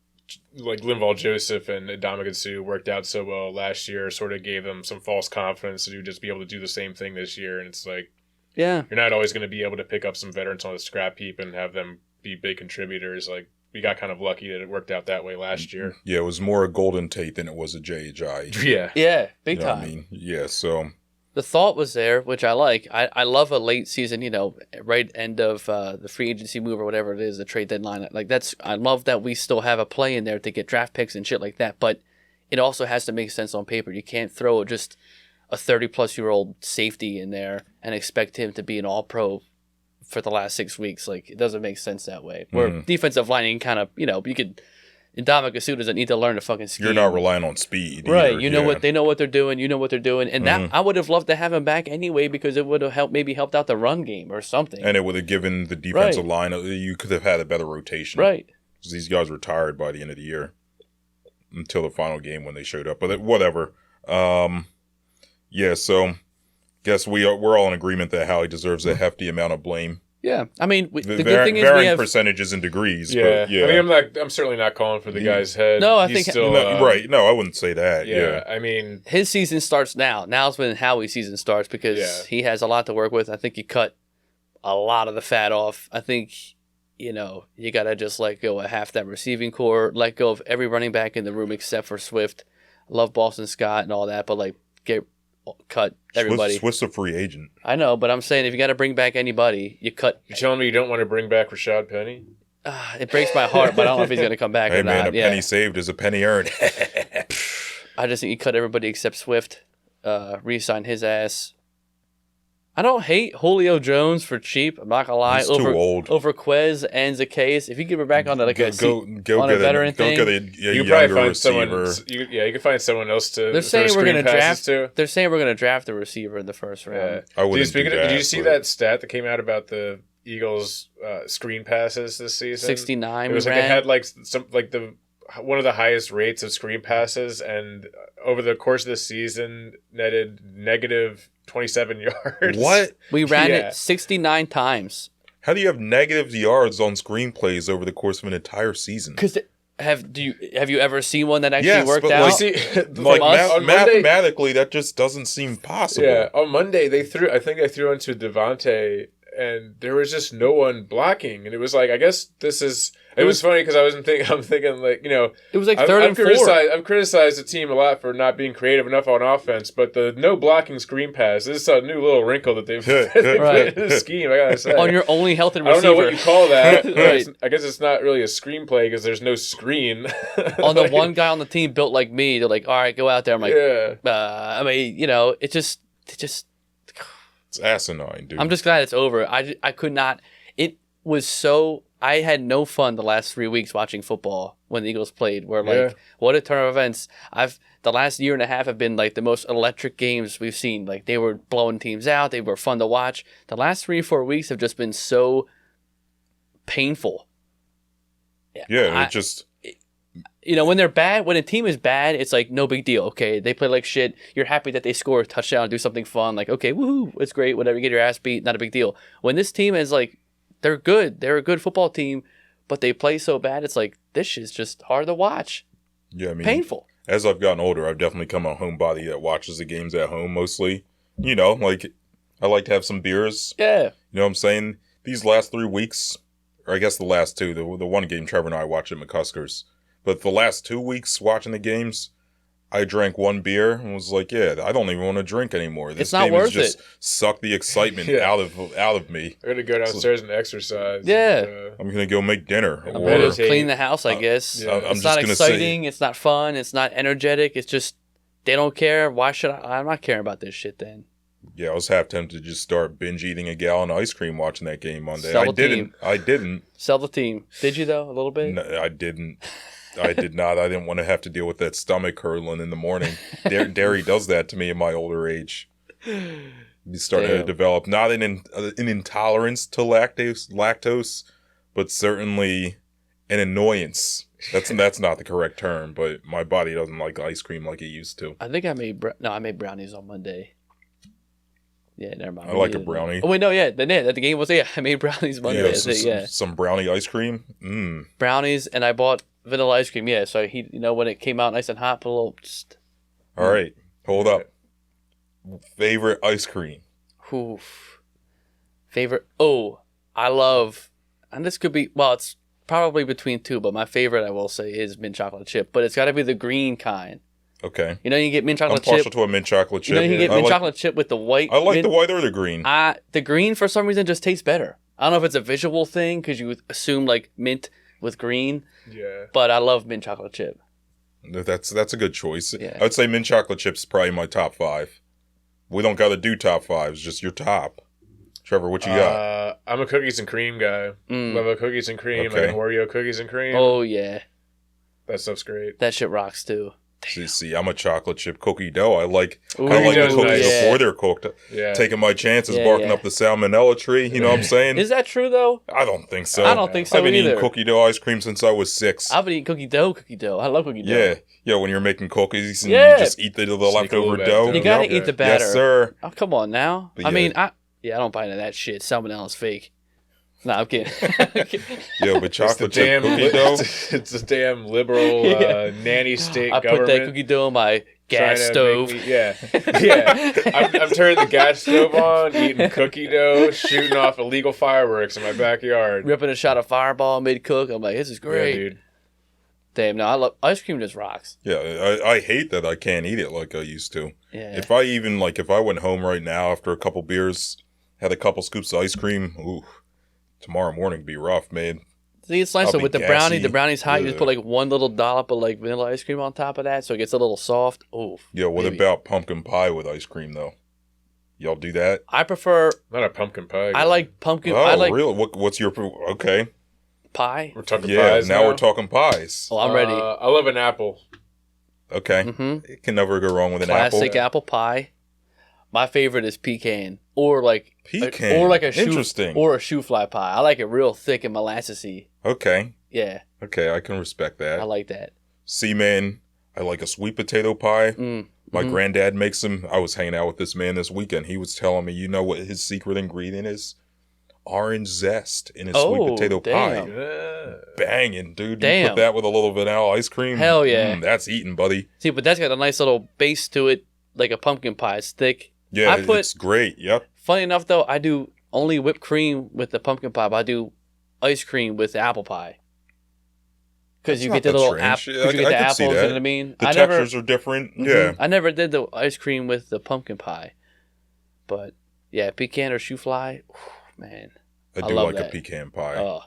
Linval Joseph and Ndamukong Suh worked out so well last year sort of gave them some false confidence to just be able to do the same thing this year. And it's you're not always going to be able to pick up some veterans on the scrap heap and have them be big contributors. We got kind of lucky that it worked out that way last year. Yeah, it was more a Golden Tate than it was a J.J. Yeah, big time. I mean? Yeah, so... The thought was there, which I like. I love a late season, right end of the free agency move or whatever it is, the trade deadline. I love that we still have a play in there to get draft picks and shit like that. But it also has to make sense on paper. You can't throw just a 30-plus-year-old safety in there and expect him to be an all-pro for the last 6 weeks. It doesn't make sense that way. Where defensive lining kind of, you could... Ndamukong Suh doesn't need to learn to fucking scheme. You're not relying on speed. Right. Either. They know what they're doing. You know what they're doing. And that I would have loved to have him back anyway, because it would have helped out the run game or something. And it would have given the defensive line, you could have had a better rotation. Right. Because these guys were tired by the end of the year until the final game when they showed up. But whatever. So guess we're all in agreement that Howie deserves a hefty amount of blame. Yeah, I mean, the good thing is varying percentages and degrees. Yeah. But yeah. I mean, I'm certainly not calling for the guy's head. No, I He's think still, right. No, I wouldn't say that. Yeah. I mean, his season starts now. Now's when Howie's season starts, because he has a lot to work with. I think he cut a lot of the fat off. I think, you got to just let go of half that receiving core, let go of every running back in the room except for Swift. I love Boston Scott and all that, but cut everybody. Swift's a free agent. I know, but I'm saying if you got to bring back anybody, you cut. You're telling me you don't want to bring back Rashad Penny? It breaks my heart, but I don't know if he's going to come back Hey or man, not. a penny saved is a penny earned. I just think you cut everybody except Swift. Re-sign his ass. I don't hate Julio Jones for cheap. I'm not gonna lie. He's too old. Over Quez and Zacchaeus. If you get her back on a veteran thing, go get a You can younger probably find receiver. someone. You can find someone else to. they're saying throw we're screen gonna passes draft. to. They're saying we're gonna draft the receiver in the first round. Yeah. I wouldn't do that, Did you see but- that stat that came out about the Eagles' screen passes this season? 69. It was we like they ran. had one of the highest rates of screen passes, and over the course of the season, netted negative 27 yards. What? We ran Yeah. it 69 times. How do you have negative yards on screenplays over the course of an entire season? Because have you ever seen one that actually Yes, worked but out? like- See, Like on Monday, mathematically, that just doesn't seem possible. yeah, on Monday I think they threw into Devontae, and there was just no one blocking, and it was like, I guess this is. It was funny because I'm thinking like, it was like I've 3rd and 4. I've criticized the team a lot for not being creative enough on offense, but the no blocking screen pass is a new little wrinkle that they've put Right. in the scheme. I gotta say, On your only healthy I receiver. don't know what you call that. Right. I guess it's not really a screenplay because there's no screen. On the one guy on the team built like me, they're like, all right, go out there. I'm like, yeah. it just. It's asinine, dude. I'm just glad it's over. I could not. It was so. I had no fun the last 3 weeks watching football when the Eagles played. Where Yeah. what a turn of events! The last year and a half have been like the most electric games we've seen. Like they were blowing teams out. They were fun to watch. The last 3 or 4 weeks have just been so painful. yeah, it just When they're bad, when a team is bad, it's like no big deal. Okay, they play like shit. You're happy that they score a touchdown, do something fun. Like, okay, woohoo, it's great. Whatever, you get your ass beat, not a big deal. When this team is like, they're good. They're a good football team, but they play so bad. It's like this shit's just hard to watch. yeah. I mean, Painful. as I've gotten older, I've definitely become a homebody that watches the games at home mostly. Like I like to have some beers. Yeah. You know what I'm saying? These last 3 weeks, or I guess the last two, the one game Trevor and I watched at McCuskers. But the last 2 weeks watching the games, I drank one beer and was like, yeah, I don't even want to drink anymore. This It's not game has worth just it. sucked the excitement Yeah. out of me. I'm gonna go downstairs and exercise. Yeah. And, I'm gonna go make dinner. I'm or gonna meditate. clean the house, I guess. yeah. I'm It's just not gonna exciting. It's not fun. It's not energetic. It's just they don't care. Why should I? I'm not caring about this shit then. Yeah, I was half tempted to just start binge eating a gallon of ice cream watching that game Monday. Sell I the didn't. I didn't. Sell the team. Did you though? A little bit. No, I didn't. I did not. I didn't want to have to deal with that stomach curdling in the morning. Dairy does that to me in my older age. You start to Damn. develop not an intolerance to lactose, but certainly an annoyance. That's not the correct term, but my body doesn't like ice cream like it used to. I think I made I made brownies on Monday. Yeah, never mind. I like a brownie. Oh wait, no, yeah, the game was I made brownies Monday. Yeah, That's it, yeah. some brownie ice cream. Mm. Brownies, and I bought vanilla ice cream. Yeah, so when it came out nice and hot, put a little. All right, hold up. Favorite ice cream? Oof. Favorite. Oh, I love, and this could be. Well, it's probably between two, but my favorite I will say is mint chocolate chip. But it's got to be the green kind. Okay. You get mint I'm chocolate partial chip. to a mint chocolate chip. You can get I mint like, chocolate chip with the white. I like mint. the white or the green. The green for some reason just tastes better. I don't know if it's a visual thing because you assume like mint with green, yeah. but I love mint chocolate chip. That's a good choice. Yeah. I would say mint chocolate chips is probably my top 5. We don't got to do top 5s, just your top. Trevor, what you got? I'm a cookies and cream guy. Mm. Love a cookies and cream, Okay. like Oreo cookies and cream. Oh yeah, That stuff's great. that shit rocks too. See, I'm a chocolate chip cookie dough. I like Ooh, the dough's cookies nice. before they're cooked. Yeah. Taking my chances, Yeah, barking yeah. up the salmonella tree. You know what I'm saying? Is that true though? I don't think so. I don't think so I've been either. eating cookie dough ice cream since I was 6. I've been eating cookie dough. I love cookie dough. Yeah, when you're making cookies and Yeah. you just eat the Sneak a little leftover bit dough. too. You gotta Yep. eat the batter. Yes, sir. Oh, come on now. But I yeah. mean, I don't buy into that shit. Salmonella's fake. No, I'm kidding. Yeah, but It's the chocolate chip damn, cookie dough. it's a damn liberal Yeah. nanny state I government. put that cookie dough in my gas trying to stove. make me, yeah. I'm turning the gas stove on, eating cookie dough, shooting off illegal fireworks in my backyard. Ripping a shot of Fireball mid cook. I'm like, this is great. Yeah, dude. Damn, no, I love ice cream. Just rocks. Yeah, I hate that I can't eat it like I used to. Yeah. If I went home right now after a couple beers, had a couple scoops of ice cream, ooh, tomorrow morning would be rough, man. See, it's nice. I'll So be with the gassy. brownie's hot. You just Ugh. put like one little dollop of like vanilla ice cream on top of that, so it gets a little soft. Oh, Yeah, what baby. about pumpkin pie with ice cream though? Y'all do that? I prefer. Not a pumpkin pie. I like pumpkin. Oh, I like really? What's your okay? pie. We're talking Yeah, pies now we're talking pies. Oh, I'm ready. I love an apple. Okay, Mm-hmm. it can never go wrong with an Classic apple. apple pie. My favorite is pecan, or like Pecan. or like a shoe, Interesting. or a shoe fly pie. I like it real thick and molassesy. Okay, Yeah, okay, I can respect that. I like that. See, man, I like a sweet potato pie. My Mhm. granddad makes them. I was hanging out with this man this weekend. He was telling me, you know what his secret ingredient is? Orange zest in his sweet Oh, potato damn. pie. Yeah. Banging, dude. You Damn. put that with a little vanilla ice cream. Hell yeah. That's eating, buddy. See, but that's got a nice little base to it, like a pumpkin pie. It's thick. Yeah, I put- it's great. Yep. Funny enough, though, I do only whipped cream with the pumpkin pie, but I do ice cream with the apple pie. Because That's you not get the that little strange. apple, I you get the could apples. see You that. know what I mean? The I textures are different. Mhm. Yeah. I never did the ice cream with the pumpkin pie, but yeah, pecan or shoe fly, man. I I do love like that. a pecan pie. Oh,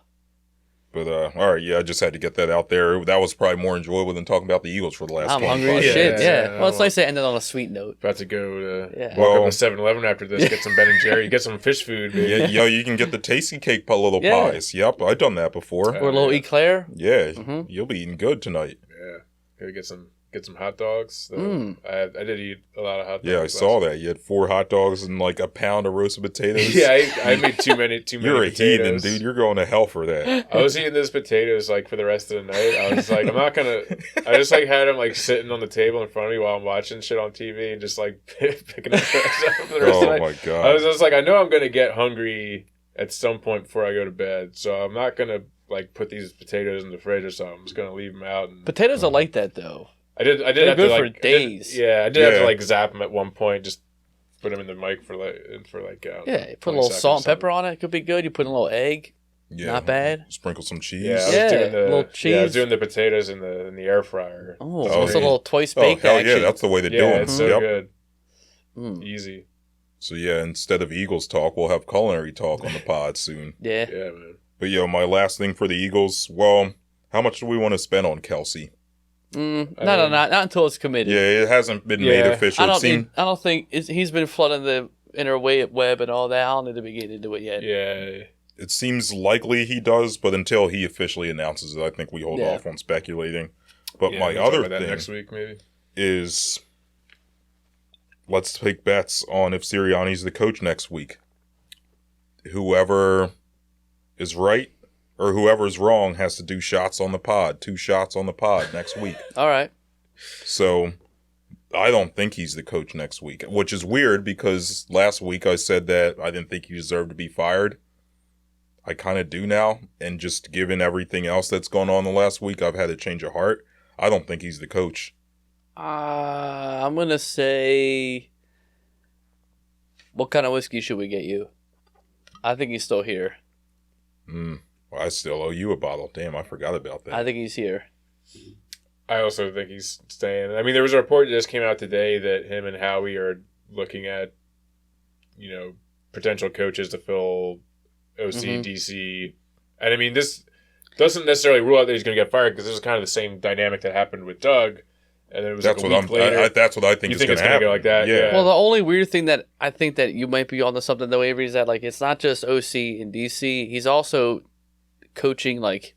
But all right, yeah, I just had to get that out there. That was probably more enjoyable than talking about the Eagles for the last I'm 25 hungry as Yeah, shit. yeah, Yeah. yeah, Well, it's well- nice to end it on a sweet note. About to go to Yeah. walk Well- up to 7-Eleven after this, get some Ben and Jerry, get some fish food. Man. Yeah, yo, you can get the tasty cake little Yeah. pies. Yep, I've done that before. Or a little yeah. eclair. Yeah, Mhm. you'll be eating good tonight. Yeah, gotta get some hot dogs. So Mm. I did eat a lot of hot dogs. Yeah, I saw that. You had 4 hot dogs and like a pound of roasted potatoes. Yeah, I made too many You're a heathen, potatoes. dude. You're going to hell for that. I was eating those potatoes like for the rest of the night. I was like, I'm not gonna. I just like had them like sitting on the table in front of me while I'm watching shit on TV and just like picking up for the rest of the Oh night. my I god. was just like, I know I'm gonna get hungry at some point before I go to bed, so I'm not gonna like put these potatoes in the fridge or something. I'm just gonna leave them out. And Potatoes are like that though. I did They're have good to for like days. I did have Yeah. to like zap them at one point. Just put them in the mic for like Yeah, you put a little salt and pepper on it. Could be good. You put a little egg. Yeah. Not bad. Sprinkle some cheese. Yeah, I was Yeah, doing the little I was cheese. doing the potatoes in the air fryer. Oh, Oh, it's a yeah. little twice Oh, baked hell action. yeah, that's the way to do Yeah, them. it's so Yep. good, Mm. easy. So yeah, instead of Eagles talk, we'll have culinary talk on the pod soon. Yeah. Yeah, man. But yo, my last thing for the Eagles, well, how much do we want to spend on Kelsey? No, I mean- not until it's committed. Yeah, it hasn't been made Yeah. official. I It seemed- don't think he's been flooding the interweb and all that. I don't need to be getting into it yet. Yeah, it seems likely he does, but until he officially announces it, I think we hold Yeah. off on speculating. But yeah, my we'll talk other about that thing next week maybe. is let's take bets on if Sirianni's the coach next week. Whoever is right or whoever's wrong has to do shots on the pod, 2 shots on the pod next week. All right. So I don't think he's the coach next week, which is weird because last week I said that I didn't think he deserved to be fired. I kind of do now, and just given everything else that's gone on the last week, I've had a change of heart. I don't think he's the coach. I'm gonna say, what kind of whiskey should we get you? I think he's still here. Well, I still owe you a bottle. Damn, I forgot about that. I think he's here. I also think he's staying. I mean, there was a report that just came out today that him and Howie are looking at, potential coaches to fill OC, Mhm. DC. And I mean, this doesn't necessarily rule out that he's going to get fired because this is kind of the same dynamic that happened with Doug. And it was that's like what a week later. that's what I think You is think going it's to gonna happen. go like that? Yeah. Well, the only weird thing that I think that you might be onto something though, Avery, is that like it's not just OC and DC. He's also coaching like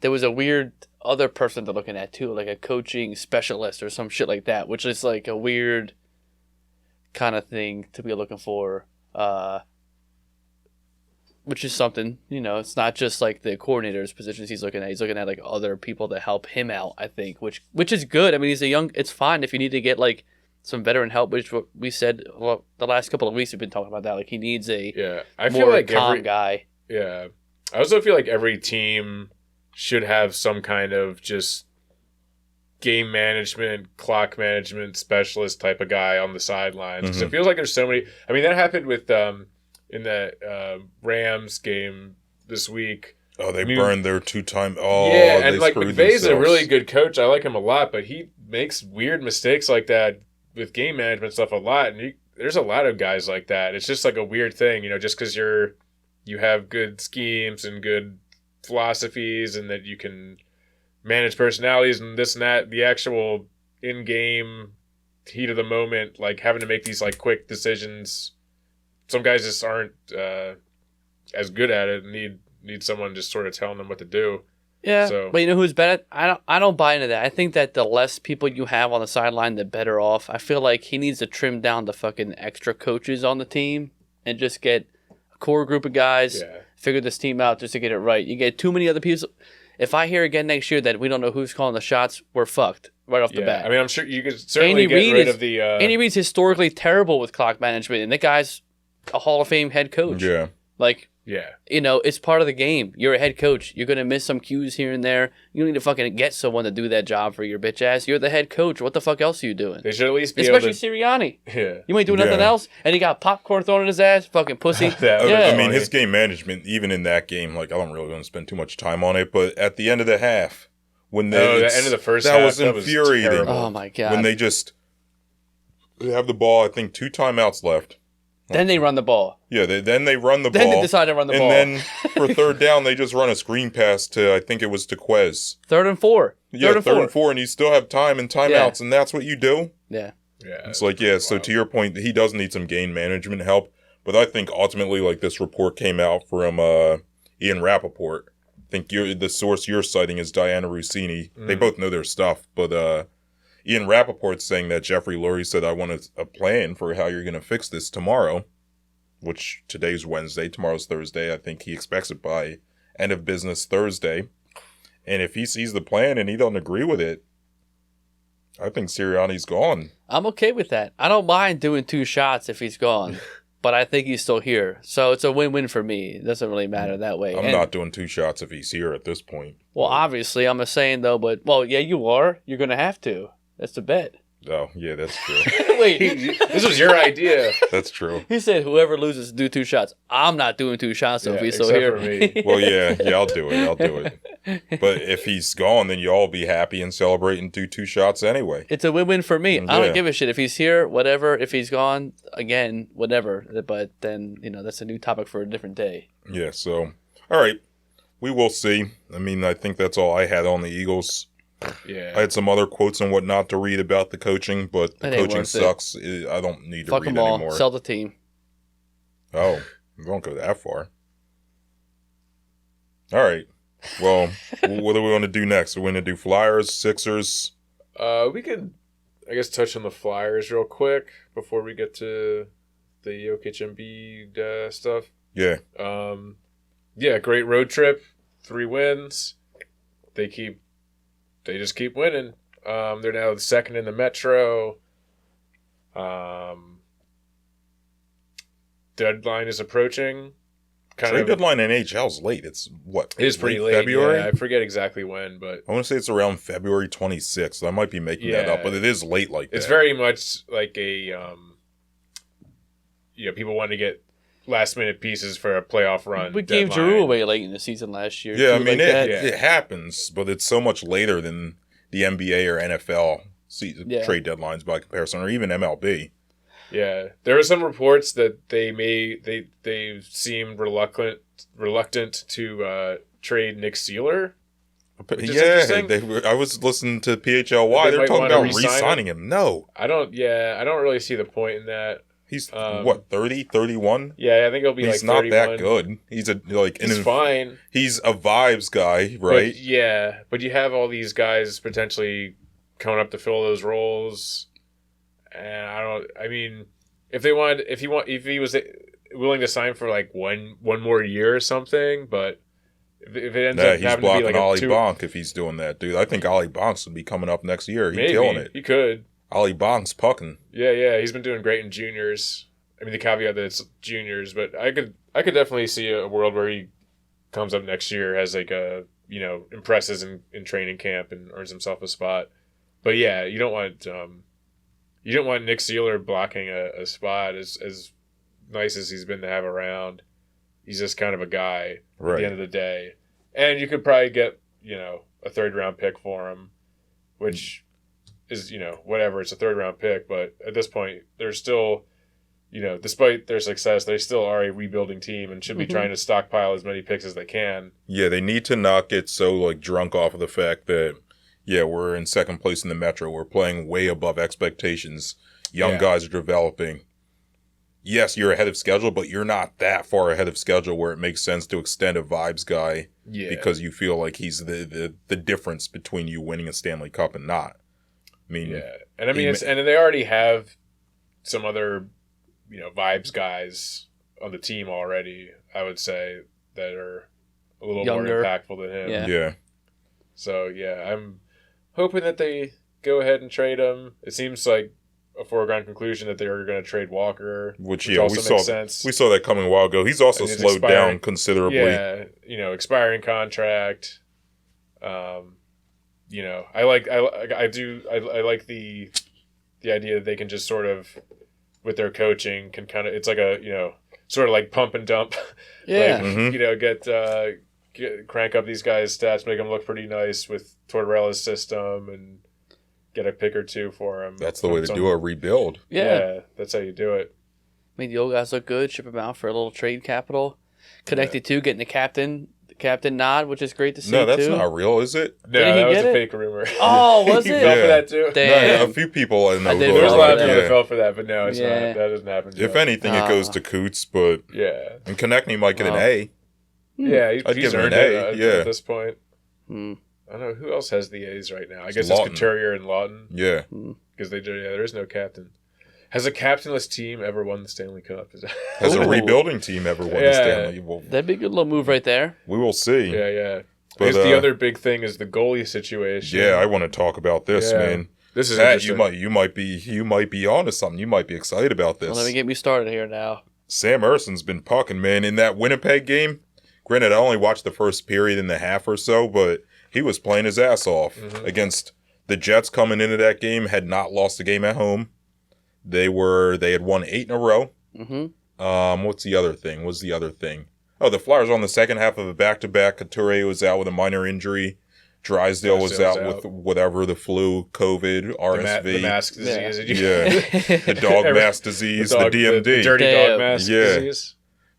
there was a weird other person they're looking at too, like a coaching specialist or some shit like that, which is like a weird kind of thing to be looking for. Which is something, it's not just like the coordinator's positions he's looking at. He's looking at like other people to help him out, I think, which is good. I mean, he's it's fine if you need to get like some veteran help, which what we said the last couple of weeks we've been talking about that. Like he needs a I more feel like calm guy. Yeah. I also feel like every team should have some kind of just game management, clock management specialist type of guy on the sidelines. Because it feels like there's so many. I mean, that happened with in the Rams game this week. Oh, they burned their 2-time. Oh, yeah, and like McVay's a themselves. really good coach. I like him a lot, but he makes weird mistakes like that with game management stuff a lot. And there's a lot of guys like that. It's just like a weird thing, just because you have good schemes and good philosophies, and that you can manage personalities and this and that. The actual in-game heat of the moment, like having to make these like quick decisions. Some guys just aren't as good at it and need someone just sort of telling them what to do. Yeah, So, but you know who's better? I don't buy into that. I think that the less people you have on the sideline, the better off. I feel like he needs to trim down the fucking extra coaches on the team and just get a core group of guys, figure this team out just to get it right. You get too many other people. If I hear again next year that we don't know who's calling the shots, we're fucked right off the bat. I mean, I'm sure you could certainly get rid of the... Andy Reid's historically terrible with clock management, and that guy's a Hall of Fame head coach. Yeah. Like... Yeah. It's part of the game. You're a head coach. You're going to miss some cues here and there. You need to fucking get someone to do that job for your bitch ass. You're the head coach. What the fuck else are you doing? They should at least be Especially able to... Sirianni. Yeah. You ain't doing nothing else, and he got popcorn thrown in his ass. Fucking pussy. I mean, his game management, even in that game, like, I don't really want to spend too much time on it, but at the end of the half, when the end of the first half, that was infuriating. Oh, my God. When they have the ball, I think 2 timeouts left. Then they run the ball. Yeah, then they run the ball. Then they decide to run the ball. And then for third down, they just run a screen pass to, I think it was to Quez. 3rd and 4. Yeah, third and four, and you still have time and timeouts, and that's what you do? Yeah. It's like, so to your point, he does need some game management help, but I think ultimately, like, this report came out from Ian Rappaport. I think the source you're citing is Diana Rossini. They both know their stuff, but Ian Rappaport's saying that Jeffrey Lurie said, I want a plan for how you're going to fix this tomorrow, which today's Wednesday, tomorrow's Thursday. I think he expects it by end of business Thursday. And if he sees the plan and he don't agree with it, I think Sirianni's gone. I'm okay with that. I don't mind doing 2 shots if he's gone, but I think he's still here. So it's a win-win for me. It doesn't really matter that way. I'm not doing 2 shots if he's here at this point. Well, obviously, I'm just saying, though, but, well, yeah, you are. You're going to have to. That's the bet. Oh, yeah, that's true. Wait, this was your idea. That's true. He said whoever loses do 2 shots. I'm not doing 2 shots, so if he's still here. For me. Well, yeah, I'll do it. But if he's gone, then you all be happy and celebrate and do 2 shots anyway. It's a win-win for me. Yeah. I don't give a shit. If he's here, whatever. If he's gone, again, whatever. But then, that's a new topic for a different day. Yeah, so, all right. We will see. I mean, I think that's all I had on the Eagles. Yeah. I had some other quotes on what not to read about the coaching, but the coaching sucks. I don't need to Fuck read them all. anymore. Sell the team. Oh, we won't go that far. All right. Well, what do we want to do next? Are we going to do Flyers, Sixers? We could, I guess, touch on the Flyers real quick before we get to the Jokic Embiid stuff. Yeah. Yeah, great road trip. 3 wins. They just keep winning. They're now 2nd in the Metro. Deadline is approaching. Trade deadline in NHL's late. It's what? It is pretty late. February? Yeah, I forget exactly when, but I want to say it's around February 26th. I might be making that up, but it is late like that. It's very much like a, people want to get last minute pieces for a playoff run. We gave Giroux away late in the season last year. Yeah, I mean, it happens, but it's so much later than the NBA or NFL trade deadlines by comparison, or even MLB. Yeah, there were some reports that they seemed reluctant to trade Nick Seeler. Yeah, I was listeing to PHLY. They're talking about re-signing him. No, I don't really see the point in that. He's 30, 31? Yeah, I think he'll be he's like 31. He's not that good. He's fine. He's a vibes guy, right? But you have all these guys potentially coming up to fill those roles. And if he was willing to sign for like one more year or something, but if it ends up he's having to be like Ollie Bonk if he's doing that, dude. I think Ollie Bonks would be coming up next year. He's killing it. He could. Ollie Bonks pucking. Yeah, he's been doing great in juniors. I mean, the caveat that it's juniors, but I could definitely see a world where he comes up next year as like impresses in training camp and earns himself a spot. But yeah, you don't want Nick Sealer blocking a spot as nice as he's been to have around. He's just kind of a guy at the end of the day. And you could probably get, a 3rd-round pick for him, which is, whatever. It's a 3rd-round pick. But at this point, they're still, despite their success, they still are a rebuilding team and should be trying to stockpile as many picks as they can. Yeah, they need to not get so, drunk off of the fact that, we're in 2nd place in the Metro. We're playing way above expectations. Young guys are developing. Yes, you're ahead of schedule, but you're not that far ahead of schedule where it makes sense to extend a vibes guy because you feel like he's the difference between you winning a Stanley Cup and not. I mean, and and they already have some other, vibes guys on the team already. I would say that are a little Younger. more impactful than him. Yeah. So I'm hoping that they go ahead and trade him. It seems like a foregone conclusion that they are going to trade Walker, which also makes sense. We saw that coming a while ago. He's also slowed down considerably. Yeah, expiring contract. I like the idea that they can just sort of, with their coaching, can kind of, it's like a sort of like pump and dump. Crank up these guys' stats, make them look pretty nice with Tortorella's system, and get a pick or two for him. That's the way to do a rebuild. Yeah, that's how you do it. Make the old guys look good, ship them out for a little trade capital. Connected to getting the captain nod, which is great to see. No, that's not real, is it? No, that was a fake rumor. Oh, was he it? fell for that too. Damn. No, a few people I know. There was a lot of people that fell for that, but no, it's not. That doesn't happen. If anything, it goes to Coots, but and Konechny might get an A. Yeah, he's earned it at this point. Hmm. I don't know who else has the A's right now. I guess it's Couturier and Lawton. Yeah, because there is no captain. Has a captainless team ever won the Stanley Cup? Has a rebuilding team ever won the Stanley? Well, that'd be a good little move right there. We will see. Yeah. But the other big thing is the goalie situation. Yeah, I want to talk about this, man. This is Matt, you might be onto something. You might be excited about this. Well, let me get me started here now. Sam Erson's been pucking, man. In that Winnipeg game, granted, I only watched the first period and a half or so, but he was playing his ass off against the Jets. Coming into that game, had not lost a game at home. They had won 8 in a row. What's the other thing? Oh, the Flyers on the second half of a back-to-back. Couturier was out with a minor injury. Drysdale was out with whatever, the flu, COVID, RSV. The mask disease. The dog mask disease, the DMD. The dirty dog mask disease.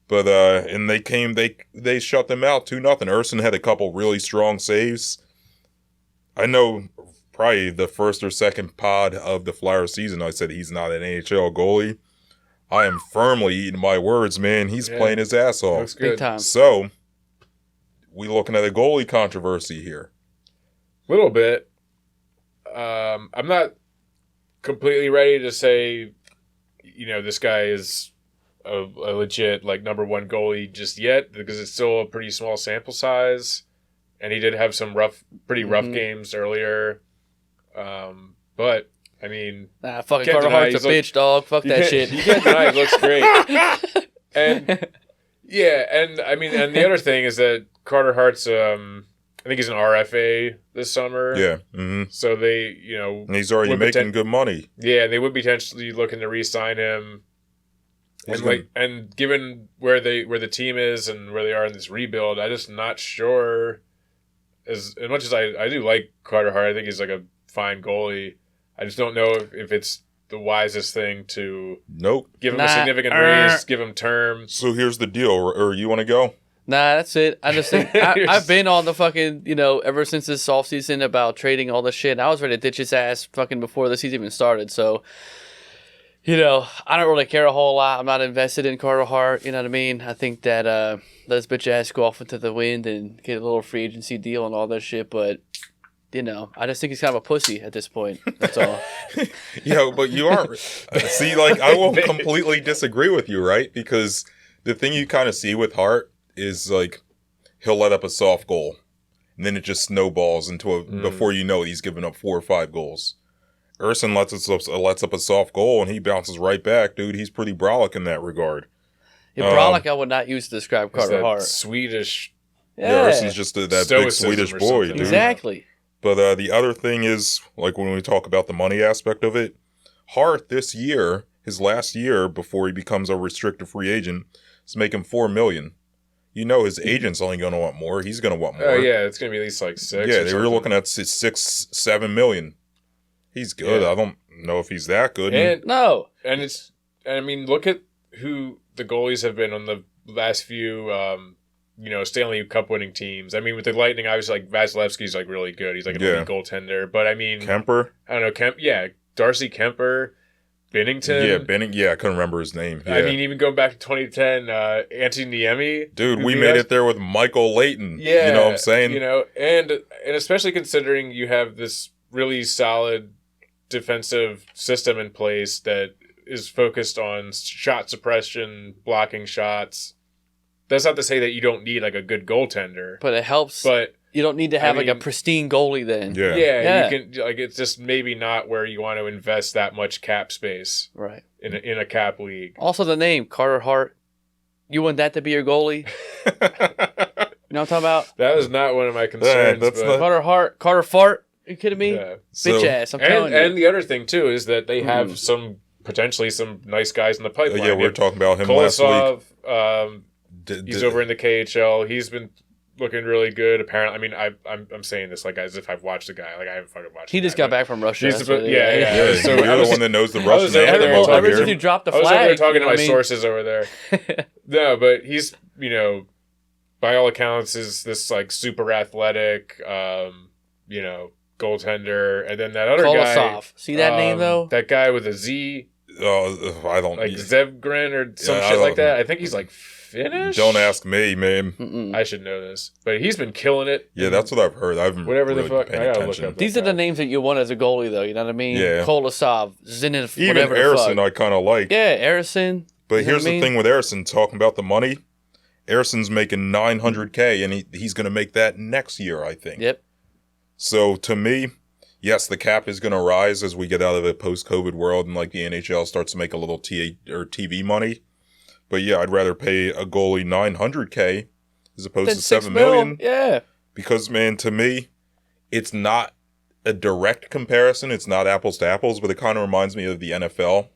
But, and they shut them out 2-0. Urson had a couple really strong saves. I know probably the first or second pod of the Flyers season, I said he's not an NHL goalie. I am firmly eating my words, man. He's playing his ass off. Looks good. Big time. So, we looking at a goalie controversy here. A little bit. I'm not completely ready to say, this guy is a legit number one goalie just yet, because it's still a pretty small sample size, and he did have some pretty rough games earlier. But I mean, fucking Carter Hart's a bitch, dog. Fuck that shit. You can't deny he looks great. And the other thing is that Carter Hart's I think he's an RFA this summer. Yeah. Mm-hmm. So they, and he's already making good money. Yeah, they would be potentially looking to re-sign him. And given where the team is and where they are in this rebuild, I'm just not sure. As much as I do like Carter Hart, I think he's a fine goalie. I just don't know if it's the wisest thing to give him a significant raise, give him term. So here's the deal, or you want to go? Nah, that's it. I just think I've been on the fucking, ever since this offseason about trading all this shit. I was ready to ditch his ass fucking before the season even started. So, I don't really care a whole lot. I'm not invested in Carter Hart. You know what I mean? I think that let his bitch ass go off into the wind and get a little free agency deal and all that shit. But, I just think he's kind of a pussy at this point. That's all. But you aren't. See, I won't completely disagree with you, right? Because the thing you kind of see with Hart is he'll let up a soft goal, and then it just snowballs into before you know it, he's giving up 4 or 5 goals. Urson lets up a soft goal, and he bounces right back, dude. He's pretty brolic in that regard. Yeah, brolic I would not use to describe Carter Hart. Swedish. Yeah, Urson's just that big Swedish boy, dude. Exactly. But the other thing is, like when we talk about the money aspect of it, Hart this year, his last year before he becomes a restricted free agent, is making $4 million. You know his agent's only going to want more. He's going to want more. Oh yeah, it's going to be at least like 6. Yeah, they were looking at 6-7 million. He's good. Yeah. I don't know if he's that good. No. And I mean, look at who the goalies have been on the last few, Stanley Cup winning teams. I mean, with the Lightning, obviously, like Vasilevsky's like really good. He's like an elite goaltender. But I mean, Kemper. I don't know. Darcy Kemper, Binnington. Yeah, I couldn't remember his name. Yeah. I mean, even going back to 2010, Antti Niemi. Dude, we made it there with Michael Leighton. Yeah, you know what I'm saying. And especially considering you have this really solid defensive system in place that is focused on shot suppression, blocking shots. That's not to say that you don't need like a good goaltender, But it helps. but you don't need to have like a pristine goalie then. Yeah. you can like it's just maybe not where you want to invest that much cap space Right. in a cap league. Also, the name Carter Hart. You want that to be your goalie? You know what I'm talking about? That was not one of my concerns. that's but, not- Carter Hart. Carter Fart. Are you kidding me? yeah. Bitch ass. I'm telling you. And the other thing too is that they have potentially some nice guys in the pipeline. Yeah, we were talking about him last Kolosov, week. he's over in the KHL. He's been looking really good. Apparently, I mean, I'm saying this like as if I've watched the guy. Like I haven't fucking watched. He just got back from Russia. He's that's supposed- what- yeah. Yeah, So you're I was- the one that knows the I Russian was over anthem there over talking- Ever since you here. dropped the I was over there flag, talking you to know my what I mean? sources over there. No, but he's by all accounts is this like super athletic, goaltender, and then that other guy. Kolosov. See that name though? That guy with a Z, I don't. like Zevgren or some Yeah, I shit like don't- that. I think he's like Finnish. Don't ask me, man. Mm-mm. I should know this, but he's been killing it. Yeah, that's what I've heard. I haven't Whatever the really fuck- been I paying gotta look attention. up These are the names that you want as a goalie, though. You know what I mean? Yeah. Kolosov, Zinov, Even whatever the Harrison, fuck. I kind of like. Yeah, Harrison. But You know here's what I the mean? thing with Harrison, talking about the money. Harrison's making $900K, and he's going to make that next year, I think. Yep. So to me, yes, the cap is going to rise as we get out of a post-COVID world and like the NHL starts to make a little TV money. But yeah, I'd rather pay a goalie $900K as opposed Then to $6 $7 million. Yeah. Because, man, to me, it's not a direct comparison. It's not apples to apples, but it kind of reminds me of the NFL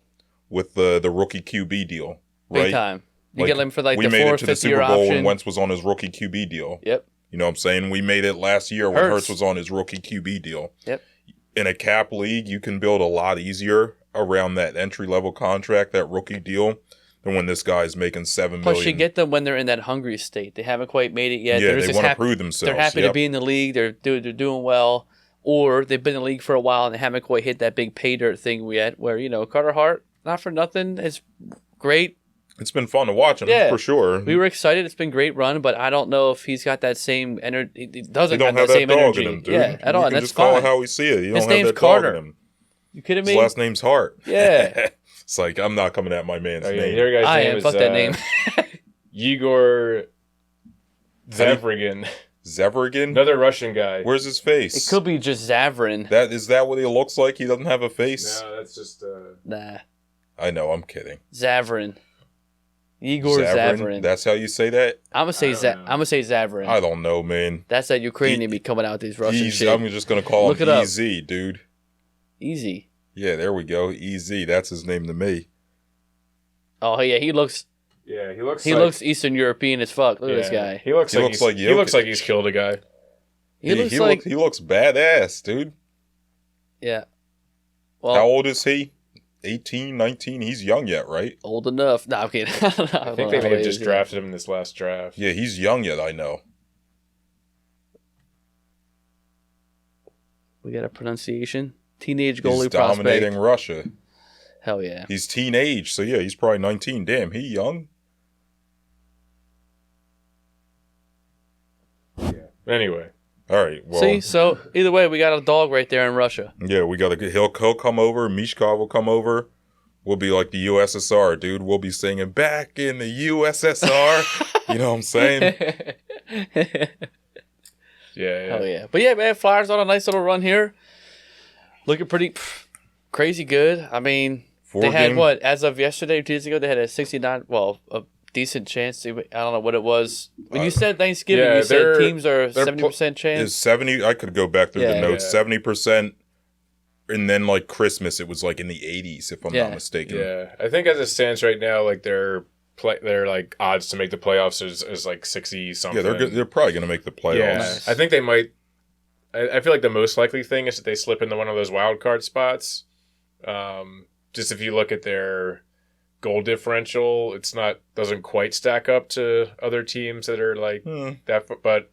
with the rookie QB deal, right? Big time. You Like, get them for like we the made it 4th, to the 5th year Super Bowl option. when Wentz was on his rookie QB deal. Yep. You know what I'm saying? We made it last year when Hurts. Hurts was on his rookie QB deal. Yep. In a cap league, you can build a lot easier around that entry-level contract, that rookie deal, than when this guy's making $7 million. Plus, you get them when they're in that hungry state. They haven't quite made it yet. Yeah, They're they just want to happy- prove themselves. They're happy to be in the league. They're doing well. Or they've been in the league for a while and they haven't quite hit that big pay dirt thing yet where, Carter Hart, not for nothing, is great. It's been fun to watch him, Yeah. for sure. We were excited. It's been a great run, but I don't know if he's got that same energy. He He doesn't don't have have that that same dog energy. in him, dude. Yeah, at all. You And can that's just call fine. it how we see it. You His don't have name's that Carter. dog in him. You kidding His me? last name's Hart. Yeah. It's like, I'm not coming at my man's Oh, yeah, name. your guy's I name am. is Fuck that name. Yegor Zevrigin, Zeverigan? another Russian guy. Where's his face? It could be just Zavrin. Is that what he looks like? He doesn't have a face? No, that's just. Nah. I know, I'm kidding. Zavrin. Igor Zavrin. That's how you say that? I'm gonna say I don't know. I'm gonna say Zavrin. I don't know, man. That's that Ukrainian be coming out with these Russian Easy. shit. I'm just gonna call Look him it up. EZ, dude. Easy. Yeah, there we go. EZ. That's his name to me. Oh yeah, he looks Yeah, he looks. looks Eastern European as fuck. Look at this yeah, guy. He looks He like looks he's, like he looks Jokic. like he's killed a guy. He looks he looks badass, dude. yeah. How Well, old is he? 18, 19? He's young yet, right? old enough. No, I'm kidding. I think they may have just drafted him in this last draft. Yeah, he's young yet, I know. We got a pronunciation. Teenage He's goalie dominating prospect. Russia. Hell yeah. He's teenage, so yeah, he's probably 19. Damn, he young. Anyway, All right, well, See, so either way, we got a dog right there in Russia. yeah, we got to. He'll come over. Mishkov will come over. We'll be like the USSR, dude. We'll be singing "Back in the USSR." You know what I'm saying? yeah. Hell yeah. But yeah, man, Flyers on a nice little run here. Looking pretty crazy good. I mean, they had what, as of yesterday, 2 days ago, they had a 69, well, a decent chance. I don't know what it was. When you said Thanksgiving, you said they're- teams are they're 70% chance. Is 70? I could go back through the Yeah. notes. Yeah. 70%, and then like Christmas, it was like in the 80s, if I'm Yeah. not mistaken. Yeah, I think as it stands right now, like their like odds to make the playoffs is like 60 something. Yeah, they're probably gonna make the playoffs. Yeah, Nice. I think they might. I feel like the most likely thing is that they slip into one of those wild card spots. Just if you look at their goal differential, doesn't quite stack up to other teams that are like that. But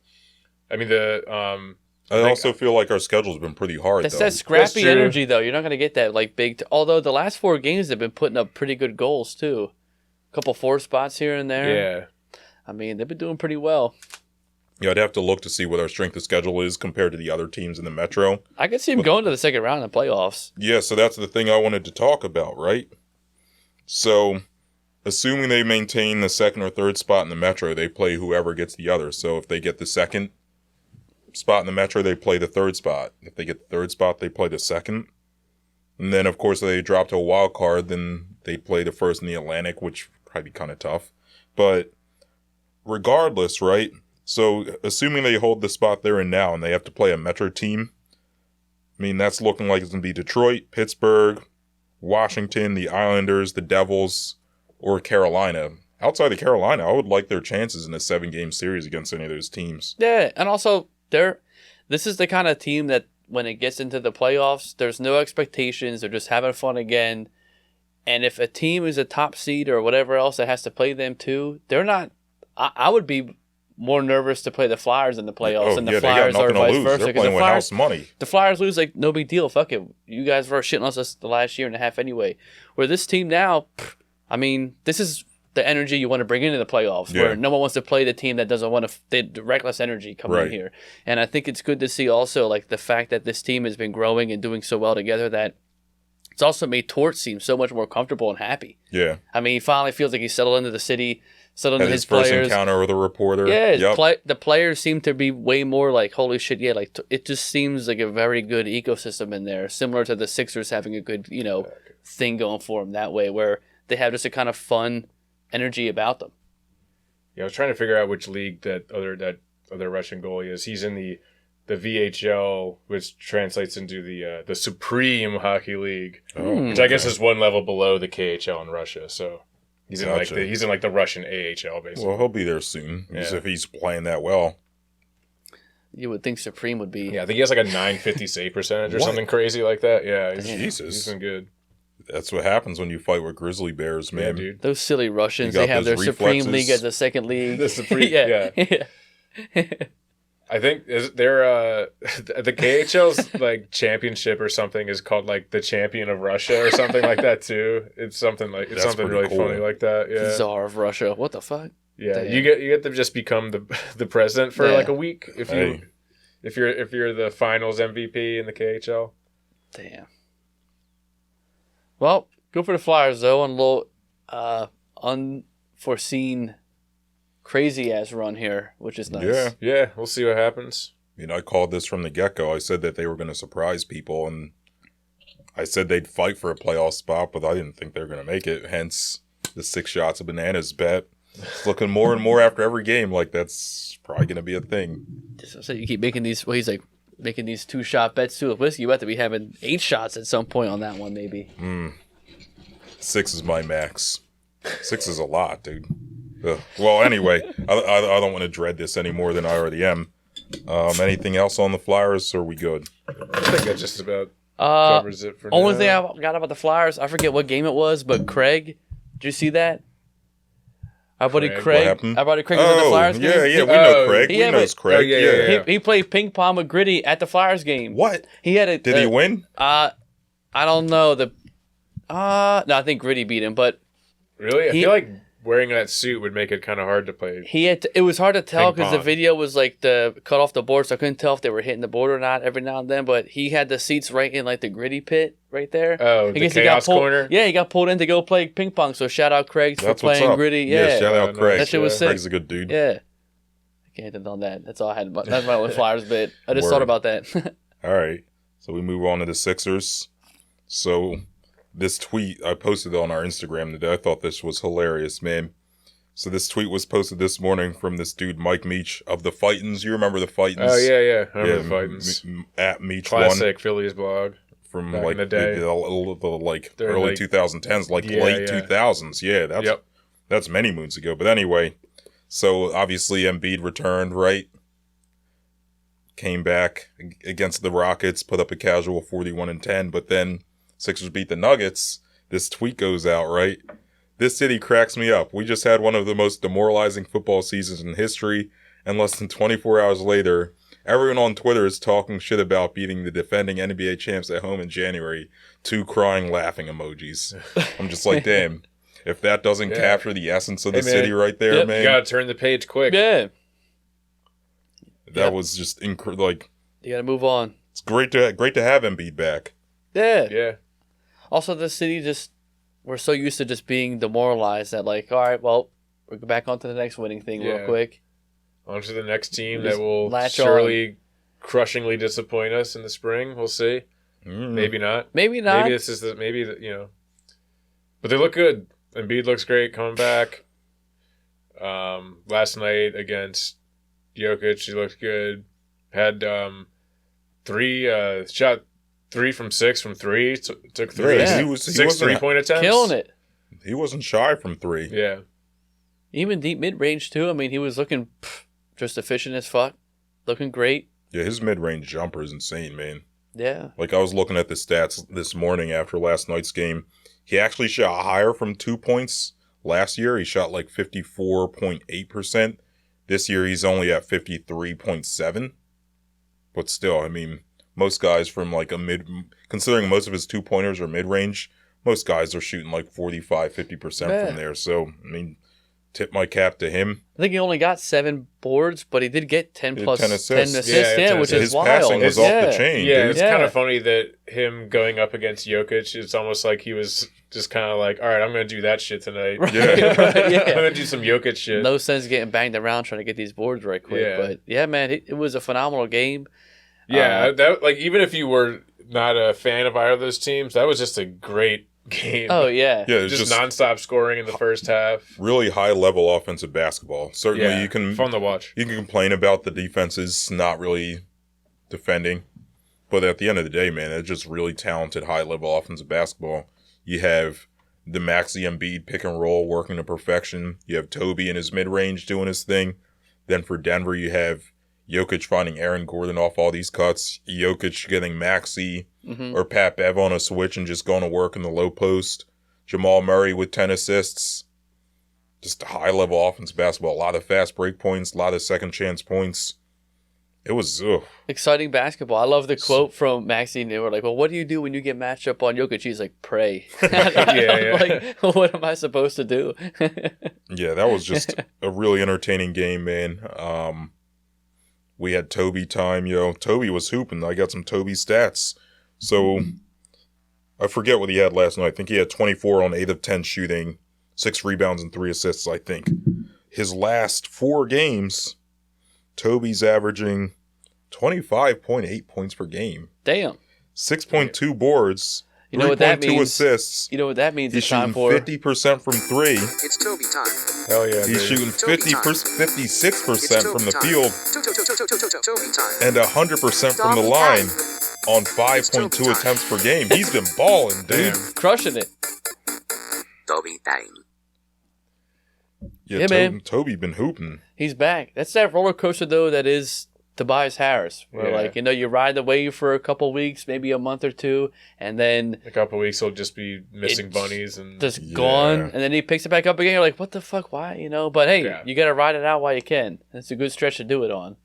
I mean I also feel like our schedule's been pretty hard. That's though. that scrappy true. energy, though. You're not going to get that like big. Although the last 4 games have been putting up pretty good goals too. A couple 4 spots here and there. yeah, I mean, they've been doing pretty well. Yeah, I'd have to look to see what our strength of schedule is compared to the other teams in the Metro. I could see them going to the second round in the playoffs. Yeah, so that's the thing I wanted to talk about, right? So, assuming they maintain the second or third spot in the Metro, they play whoever gets the other. So if they get the second spot in the Metro, they play the third spot. If they get the third spot, they play the second. And then, of course, if they drop to a wild card, then they play the first in the Atlantic, which would probably be kind of tough. But regardless, right? So, assuming they hold the spot they're in now and they have to play a Metro team, I mean, that's looking like it's going to be Detroit, Pittsburgh, Washington, the Islanders, the Devils, or Carolina. Outside of Carolina, I would like their chances in a 7-game series against any of those teams. Yeah, and also this is the kind of team that when it gets into the playoffs, there's no expectations. They're just having fun again. And if a team is a top seed or whatever else that has to play them too, they're not. I would be more nervous to play the Flyers in the playoffs than the Flyers they got or nothing to vice lose. versa. They're Because playing with house money. the Flyers lose, like, no big deal. Fuck it. You guys were shitting on us the last year and a half anyway. Where this team now, I mean, this is the energy you want to bring into the playoffs, Yeah. where no one wants to play the team that doesn't want to, the reckless energy coming in Right. here. And I think it's good to see also, like, the fact that this team has been growing and doing so well together that it's also made Torts seem so much more comfortable and happy. Yeah. I mean, he finally feels like he's settled into the city, settled Had into his his first players. encounter with a reporter. Yeah, Yep. the players seem to be way more like, holy shit, yeah, like it just seems like a very good ecosystem in there, similar to the Sixers having a good, thing going for them that way, where they have just a kind of fun energy about them. Yeah, I was trying to figure out which league that other Russian goalie is. He's in the VHL, which translates into the Supreme Hockey League, which I guess is one level below the KHL in Russia. So he's in Gotcha. like the Russian AHL basically. Well, he'll be there soon, Yeah. if he's playing that well. You would think Supreme would be. Yeah, I think he has like a 950 save percentage or What? something crazy like that. Yeah, Jesus. he's been good. That's what happens when you fight with grizzly bears, Yeah, man. dude. Those silly Russians, You got they have their those Supreme reflexes. League as a second league. The Supreme- yeah. I think they're the KHL's like championship or something is called like the champion of Russia or something like that too. It's something That's something pretty really cool. funny like that. Yeah, Czar of Russia. What the fuck? yeah. Damn. You get to just become the president for Yeah. like a week if Hey. you're the finals MVP in the KHL. Damn. Well, go for the Flyers though on a little unforeseen crazy ass run here, which is nice. Yeah. Yeah, we'll see what happens. I called this from the get-go. I said that they were going to surprise people, and I said they'd fight for a playoff spot, but I didn't think they were going to make it. Hence, the 6 shots of bananas bet. It's looking more and more after every game like that's probably going to be a thing. So you keep making these. Well, he's like making these 2-shot bets too with whiskey. You have to be having 8 shots at some point on that one, maybe. 6 is my max. 6 is a lot, dude. Ugh. Well, anyway, I don't want to dread this any more than I already am. Anything else on the Flyers, or are we good? I think that just about Uh, covers it for only now. thing I got about the Flyers, I forget what game it was, but Craig, did you see that? Our buddy Craig? Craig. What happened? Our buddy Craig was at the Flyers game. yeah, we know Oh, Craig. yeah, We knows but- Craig. Oh, yeah. He played ping pong with Gritty at the Flyers game. What? He had a. Did he win? I don't know no, I think Gritty beat him, but Really, I He- feel like wearing that suit would make it kind of hard to play. it was hard to tell Ping because the pong. video was like cut off the board, so I couldn't tell if they were hitting the board or not every now and then. But he had the seats right in like the Gritty pit right there. Oh, I the guess chaos pulled, corner. Yeah, he got pulled in to go play ping pong. So shout out Craig for That's what's playing up. Gritty. Yeah, Yeah, shout out Oh, Craig. that shit was sick. Craig's a good dude. Yeah. I can't end on that. That's all I had. That's my only Flyers bit. I just Word. thought about that. All right. So we move on to the Sixers. So this tweet, I posted on our Instagram today. I thought this was hilarious, man. So this tweet was posted this morning from this dude, Mike Meach of the Fightins. You remember the Fightins? Oh, yeah. I remember the Fightins. At Meach Classic Phillies blog. From back like in the day. the early 2010s, late 2000s. Yeah, that's many moons ago. But anyway, so obviously Embiid returned, right? Came back against the Rockets, put up a casual 41-10, but then Sixers beat the Nuggets. This tweet goes out, right? This city cracks me up. We just had one of the most demoralizing football seasons in history, and less than 24 hours later, everyone on Twitter is talking shit about beating the defending NBA champs at home in January. 2 crying, laughing emojis. I'm just like, damn. If that doesn't capture the essence of the city right there, man. You gotta turn the page quick. Yeah. That was just like. You gotta move on. It's great to have Embiid back. Yeah. Yeah. Also, the city we're so used to just being demoralized that like, all right, well, we'll go back onto the next winning thing real quick. On to the next team Just that will surely crushingly disappoint us in the spring. We'll see. Maybe not. Maybe not. Maybe this is but they look good. Embiid looks great coming back. Last night against Jokic, he looked good. Had shot 3 from 6 from 3. Took 3. Yeah, he was 6 3-point attempts. Killing it. He wasn't shy from 3. Yeah. Even deep mid-range, too. I mean, he was looking just efficient as fuck. Looking great. Yeah, his mid-range jumper is insane, man. Yeah. Like, I was looking at the stats this morning after last night's game. He actually shot higher from 2 points last year. He shot like 54.8%. This year, he's only at 53.7%. But still, I mean, most guys from like considering most of his 2-pointers are mid-range, most guys are shooting like 45-50% from there. So, I mean, tip my cap to him. I think he only got 7 boards, but he did get 10 plus 10 assists. Which is his wild. Passing was off the chain. Yeah, dude. it's kind of funny that him going up against Jokic, it's almost like he was just kind of like, all right, I'm going to do that shit tonight. Right. Yeah. I'm going to do some Jokic shit. No sense getting banged around trying to get these boards right quick. Yeah. But yeah, man, it was a phenomenal game. Yeah, that like even if you were not a fan of either of those teams, that was just a great game. Oh, yeah. Yeah, it's just nonstop scoring in the first half. Really high-level offensive basketball. Certainly, you can fun to watch. You can complain about the defenses not really defending, but at the end of the day, man, it's just really talented high-level offensive basketball. You have the Maxey Embiid pick and roll working to perfection. You have Toby in his mid-range doing his thing. Then for Denver, you have Jokic finding Aaron Gordon off all these cuts. Jokic getting Maxey or Pat Bev on a switch and just going to work in the low post. Jamal Murray with 10 assists. Just a high-level offensive basketball. A lot of fast break points, a lot of second chance points. It was exciting basketball. I love the quote from Maxey. They were like, well, what do you do when you get matched up on Jokic? He's like, pray. Yeah. Like, what am I supposed to do? Yeah, that was just a really entertaining game, man. We had Toby time, Toby was hooping. I got some Toby stats. So, I forget what he had last night. I think he had 24 on 8 of 10 shooting, 6 rebounds and 3 assists, I think. His last 4 games, Toby's averaging 25.8 points per game. Damn. 6.2 boards. You know what that means? 3.2 assists. You know what that means? He's shooting 50% from 3. It's Toby time. Hell yeah. He's shooting 56% from the field Toby time. and 100% from the line on 5.2 attempts per game. He's been balling, dude. Crushing it. Toby time. Yeah, man. Toby been hooping. He's back. That's that roller coaster, though, that is Tobias Harris. Where, you ride the wave for a couple weeks, maybe a month or two, and then a couple weeks he'll just be missing bunnies and just gone. And then he picks it back up again. You're like, what the fuck? Why? But hey, you got to ride it out while you can. It's a good stretch to do it on.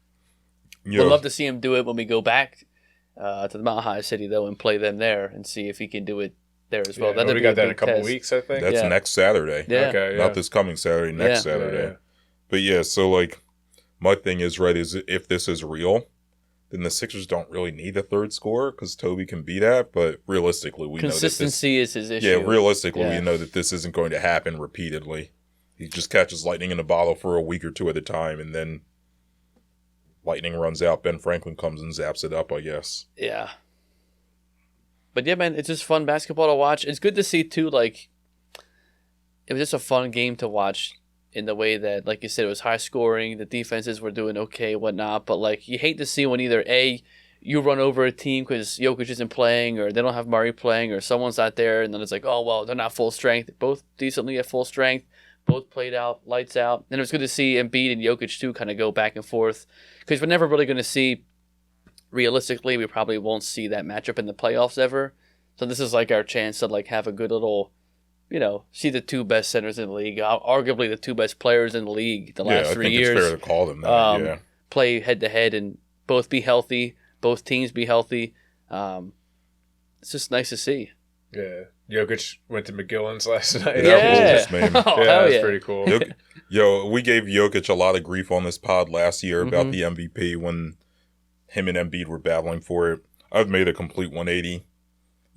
We'd love to see him do it when we go back to the Mile High City, though, and play them there and see if he can do it there as well. We got that in a couple weeks, I think. That's next Saturday. Yeah. Okay, Not this coming Saturday, next Saturday. But so my thing is, is if this is real, then the Sixers don't really need a third scorer because Toby can be that. But realistically, we consistency know is his issue. Yeah, realistically, we know that this isn't going to happen repeatedly. He just catches lightning in a bottle for a week or two at a time, and then lightning runs out. Ben Franklin comes and zaps it up, I guess. Yeah. But yeah, man, it's just fun basketball to watch. It's good to see, too, it was just a fun game to watch in the way that, like you said, it was high scoring. The defenses were doing okay, whatnot. But like, you hate to see when either you run over a team because Jokic isn't playing, or they don't have Murray playing, or someone's not there, and then it's like, oh well, they're not full strength. Both decently at full strength. Both played out, lights out. And it was good to see Embiid and Jokic too kind of go back and forth, because we're never really going to see. Realistically, we probably won't see that matchup in the playoffs ever. So this is like our chance to like have a good little, see the two best centers in the league, arguably the two best players in the league the last 3 years. It's fair to call them that. Play head to head and both be healthy, both teams be healthy. It's just nice to see. Yeah, Jokic went to McGillen's last night. Yeah, That was pretty cool. We gave Jokic a lot of grief on this pod last year about the MVP when him and Embiid were battling for it. I've made a complete 180.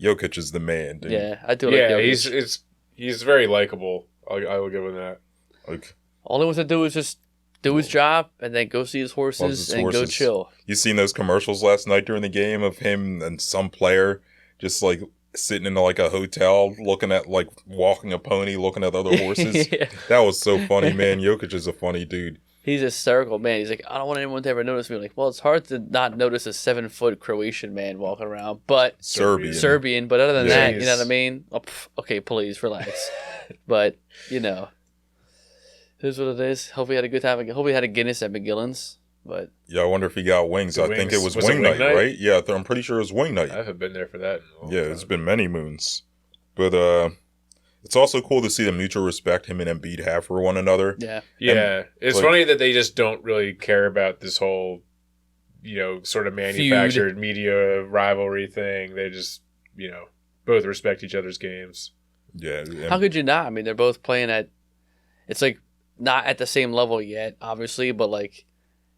Jokic is the man, dude. Yeah, I do like Jokic. Yeah, he's very likable. I will give him that. Like, all he wants to do is just do his job and then go see his horses and go chill. You seen those commercials last night during the game of him and some player just like sitting in like a hotel looking at like walking a pony, looking at other horses? Yeah. That was so funny, man. Jokic is a funny dude. He's hysterical, man. He's like, I don't want anyone to ever notice me. Like, well, it's hard to not notice a 7-foot Croatian man walking around, but Serbian. But other than that, you know what I mean? Oh, okay, please relax. But here's what it is. Hope we had a good time. Hope we had a Guinness at McGillen's. But yeah, I wonder if he got wings. I think it was wing night, right? Yeah, I'm pretty sure it was wing night. I haven't been there for that. It's been many moons, but it's also cool to see the mutual respect him and Embiid have for one another. Yeah. It's funny that they just don't really care about this whole, sort of manufactured media rivalry thing. They just, both respect each other's games. Yeah. How could you not? I mean, they're both playing it's like not at the same level yet, obviously, but like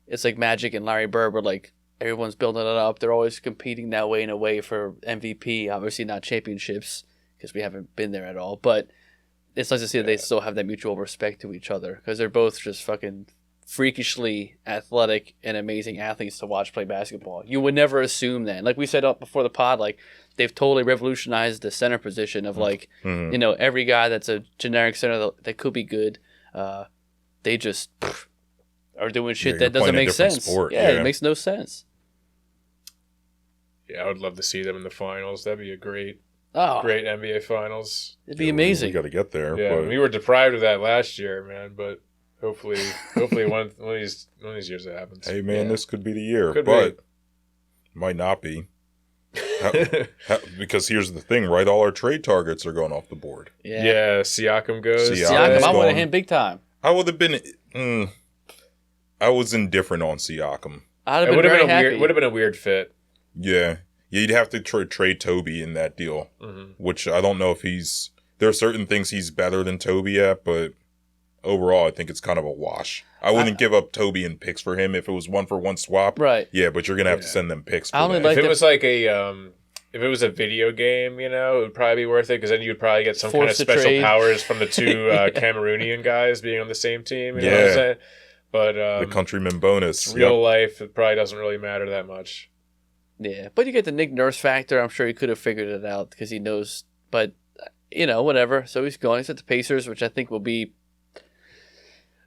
it's like Magic and Larry Bird, where like everyone's building it up. They're always competing that way in a way for MVP, obviously not championships, because we haven't been there at all. But it's nice to see that they still have that mutual respect to each other, because they're both just fucking freakishly athletic and amazing athletes to watch play basketball. You would never assume that. Like we said up before the pod, like they've totally revolutionized the center position of like, every guy that's a generic center that could be good, they just are doing shit that doesn't make sense. Sport. It makes no sense. Yeah, I would love to see them in the finals. That'd be a great NBA finals. It'd be amazing. We got to get there. Yeah, but... we were deprived of that last year, man. But hopefully, one of these years it happens. Hey, man, this could be the year, might not be. Because here's the thing, right? All our trade targets are going off the board. Yeah, Siakam goes. Siakam, I wanted him big time. I would have been. I was indifferent on Siakam. I'd have been very happy. Would have been a weird fit. Yeah, you'd have to trade Toby in that deal, which I don't know if he's. There are certain things he's better than Toby at, but overall, I think it's kind of a wash. I wouldn't give up Toby and picks for him if it was 1-for-1 swap. Right. Yeah, but you're gonna have to send them picks. For if it was like if it was a video game, it would probably be worth it, because then you'd probably get some kind of special powers from the two Cameroonian guys being on the same team. You know what I'm saying? But the countryman bonus. Real life, it probably doesn't really matter that much. Yeah, but you get the Nick Nurse factor. I'm sure he could have figured it out because he knows. But whatever. So he's going. He's at the Pacers, which I think will be.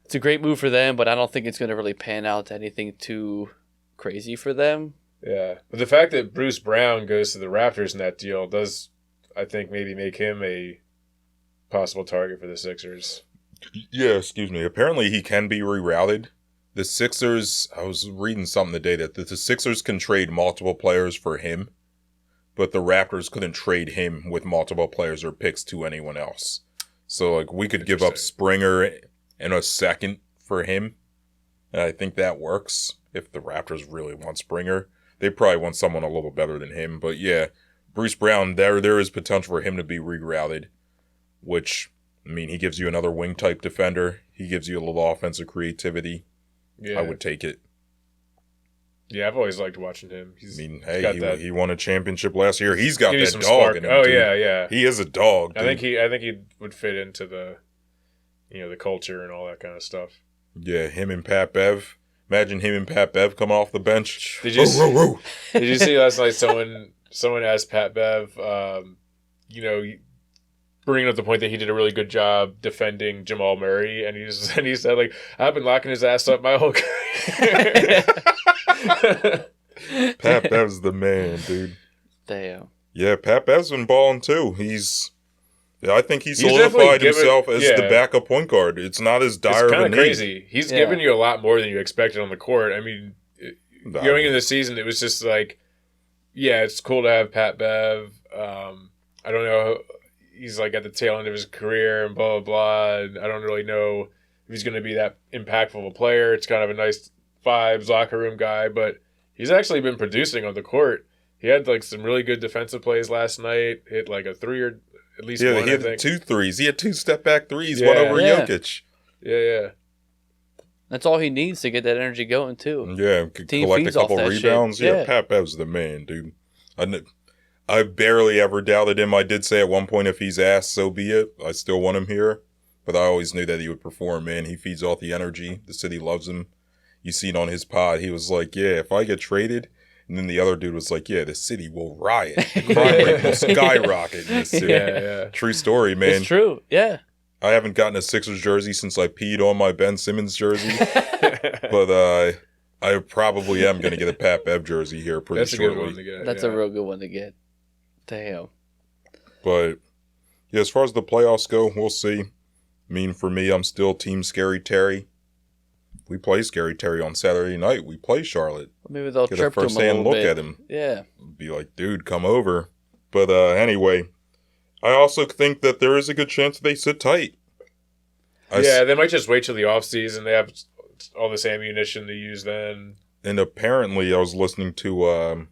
It's a great move for them, but I don't think it's going to really pan out to anything too crazy for them. Yeah, but the fact that Bruce Brown goes to the Raptors in that deal does, I think, maybe make him a possible target for the Sixers. Yeah, excuse me. Apparently he can be rerouted. The Sixers, I was reading something today that the Sixers can trade multiple players for him, but the Raptors couldn't trade him with multiple players or picks to anyone else. So, like, we could give up Springer and a second for him, and I think that works if the Raptors really want Springer. They probably want someone a little better than him, but yeah, Bruce Brown, there is potential for him to be rerouted, which, I mean, he gives you another wing-type defender. He gives you a little offensive creativity. Yeah. I would take it. Yeah, I've always liked watching him. He won a championship last year. He's got that dog spark in him. Oh, yeah. He is a dog, dude. I think he would fit into the, the culture and all that kind of stuff. Yeah, him and Pat Bev. Imagine him and Pat Bev coming off the bench. Did you see last night someone asked Pat Bev, bringing up the point that he did a really good job defending Jamal Murray, and he said like, I've been locking his ass up my whole career. Pat Bev's the man, dude. Damn. Yeah, Pat Bev's been balling too. I think he He's solidified definitely himself as yeah. the backup point guard. It's not as dire It's of kind a of need. crazy. He's given you a lot more than you expected on the court. I mean, going into the season, it was just like, yeah, it's cool to have Pat Bev. I don't know. He's like at the tail end of his career and blah, blah, blah. And I don't really know if he's going to be that impactful of a player. It's kind of a nice vibes, locker room guy, but he's actually been producing on the court. He had like some really good defensive plays last night. Hit like a three or at least one, he I had think. 2 threes. He had 2 step back threes, Yeah. one over Yeah. Jokic. Yeah. That's all he needs to get that energy going too. Yeah, Team collect a feeds off couple that rebounds. shit. Yeah, Yeah. Pat Bev's the man, dude. I barely ever doubted him. I did say at one point, if he's asked, so be it. I still want him here, but I always knew that he would perform, man. He feeds off the energy. The city loves him. You seen on his pod, he was like, yeah, if I get traded, and then the other dude was like, yeah, the city will riot. The crime rate will skyrocket in this city. Yeah. True story, man. It's true. Yeah. I haven't gotten a Sixers jersey since I peed on my Ben Simmons jersey, but I probably am going to get a Pat Bev jersey here pretty That's a shortly. good one to get. That's a real good one to get. Damn. But yeah, as far as the playoffs go, we'll see. I mean, for me, I'm still Team Scary Terry. We play Scary Terry on Saturday night. We play Charlotte. Maybe they'll Get a chirp to him a first-hand little look bit. at him. Yeah. Be like, dude, come over. But anyway, I also think that there is a good chance they sit tight. Yeah, they might just wait till the offseason. They have all this ammunition to use then. And apparently, I was listening to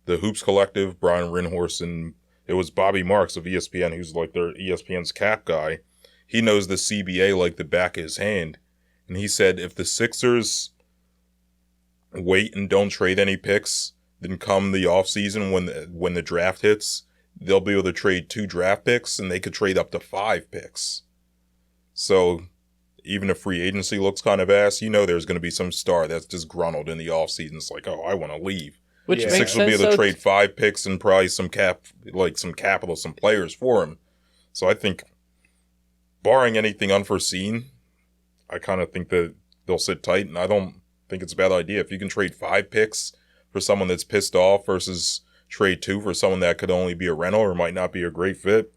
the Hoops Collective, Brian Rinhorst, and it was Bobby Marks of ESPN, who's like their ESPN's cap guy. He knows the CBA like the back of his hand. And he said if the Sixers wait and don't trade any picks, then come the offseason when the draft hits, they'll be able to trade 2 draft picks, and they could trade up to 5 picks. So even if free agency looks kind of ass, you know there's going to be some star that's disgruntled in the offseason. It's like, oh, I want to leave. Which Yeah. makes Sixers will be sense. able to though. trade 5 picks and probably some capital, some players for him. So I think, barring anything unforeseen, I kind of think that they'll sit tight, and I don't think it's a bad idea. If you can trade 5 picks for someone that's pissed off versus trade 2 for someone that could only be a rental or might not be a great fit,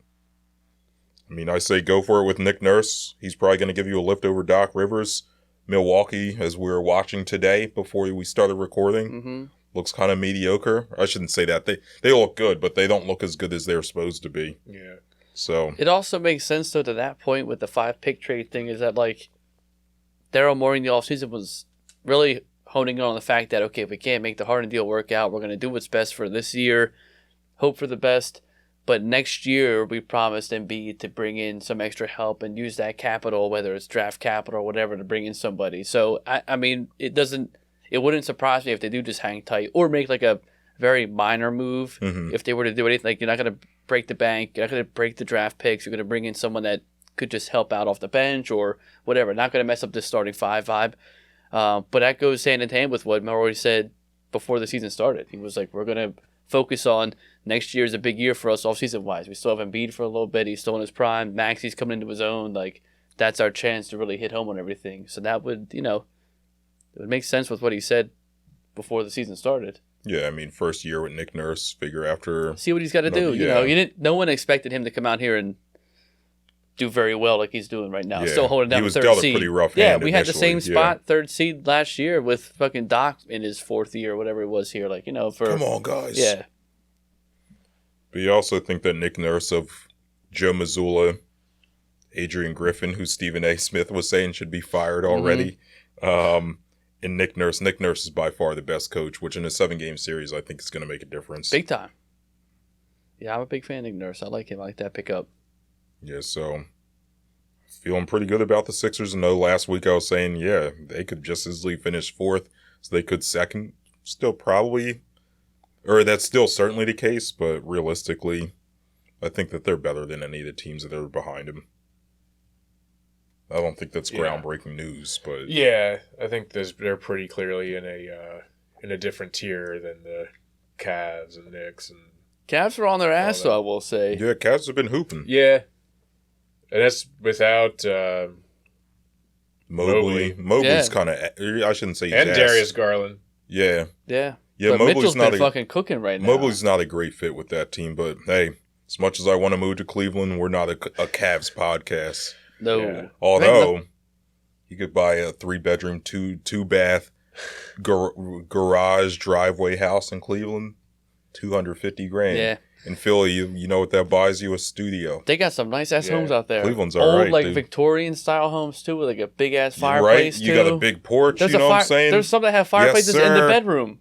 I mean, I say go for it with Nick Nurse. He's probably going to give you a lift over Doc Rivers. Milwaukee, as we were watching today before we started recording, Mm-hmm. looks kind of mediocre. I shouldn't say that. They look good, but they don't look as good as they're supposed to be. Yeah. So It also makes sense, though, to that point with the 5-pick trade thing, is that, like, Daryl Morey in the offseason was really honing in on the fact that, okay, if we can't make the Harden deal work out, we're going to do what's best for this year, hope for the best. But next year, we promised Embiid to bring in some extra help and use that capital, whether it's draft capital or whatever, to bring in somebody. So, I mean, it wouldn't surprise me if they do just hang tight or make like a very minor move. Mhm. If they were to do anything, like, you're not going to break the bank, you're not going to break the draft picks, you're going to bring in someone that could just help out off the bench or whatever. Not going to mess up this starting 5 vibe. But that goes hand in hand with what Morey said before the season started. He was like, we're going to focus on next year is a big year for us offseason wise. We still have Embiid for a little bit. He's still in his prime. Maxi's coming into his own. Like, that's our chance to really hit home on everything. So that would, it would make sense with what he said before the season started. yeah, I mean, first year with Nick Nurse. Figure after See what he's got to do. Yeah. No one expected him to come out here and do very well like he's doing right now. Yeah. Still holding down He the was third dealt a seed. pretty rough Yeah, hand we had the same initially, spot, 3rd seed last year with fucking Doc in his 4th year, whatever it was here. Like, for Come on, guys. yeah. But you also think that Nick Nurse of Joe Mazzulla, Adrian Griffin, who Stephen A. Smith was saying should be fired already, and Nick Nurse. Nick Nurse is by far the best coach, which in a 7-game series I think is going to make a difference. Big time. Yeah, I'm a big fan of Nick Nurse. I like him. I like that pickup. Yeah, so feeling pretty good about the Sixers. I know last week I was saying, yeah, they could just as easily finish 4th, so they could second. Still probably, or that's still certainly the case, but realistically, I think that they're better than any of the teams that are behind them. I don't think that's groundbreaking news, but Yeah, I think they're pretty clearly in a different tier than the Cavs and Knicks and Cavs are on their ass, that. though, I will say. Yeah, Cavs have been hooping. Yeah. And that's without Mobley's Yeah. kind of. I shouldn't say he's and ass. Darius Garland. Yeah. Yeah. Yeah, But Mobley's Mitchell's not been a fucking cooking right now. Mobley's not a great fit with that team, but hey, as much as I want to move to Cleveland, we're not a Cavs podcast. No. Yeah. Although you could buy a 3-bedroom, two bath garage driveway house in Cleveland, $250,000. Yeah. In Philly, you know what that buys you? A studio. They got some nice-ass Yeah. homes out there. Cleveland's Old, alright, like, dude. Victorian-style homes, too, with, like, a big-ass Right? fireplace, You got a too. big porch, There's you know what I'm fire- saying? There's some that have fireplaces in the sir. bedroom.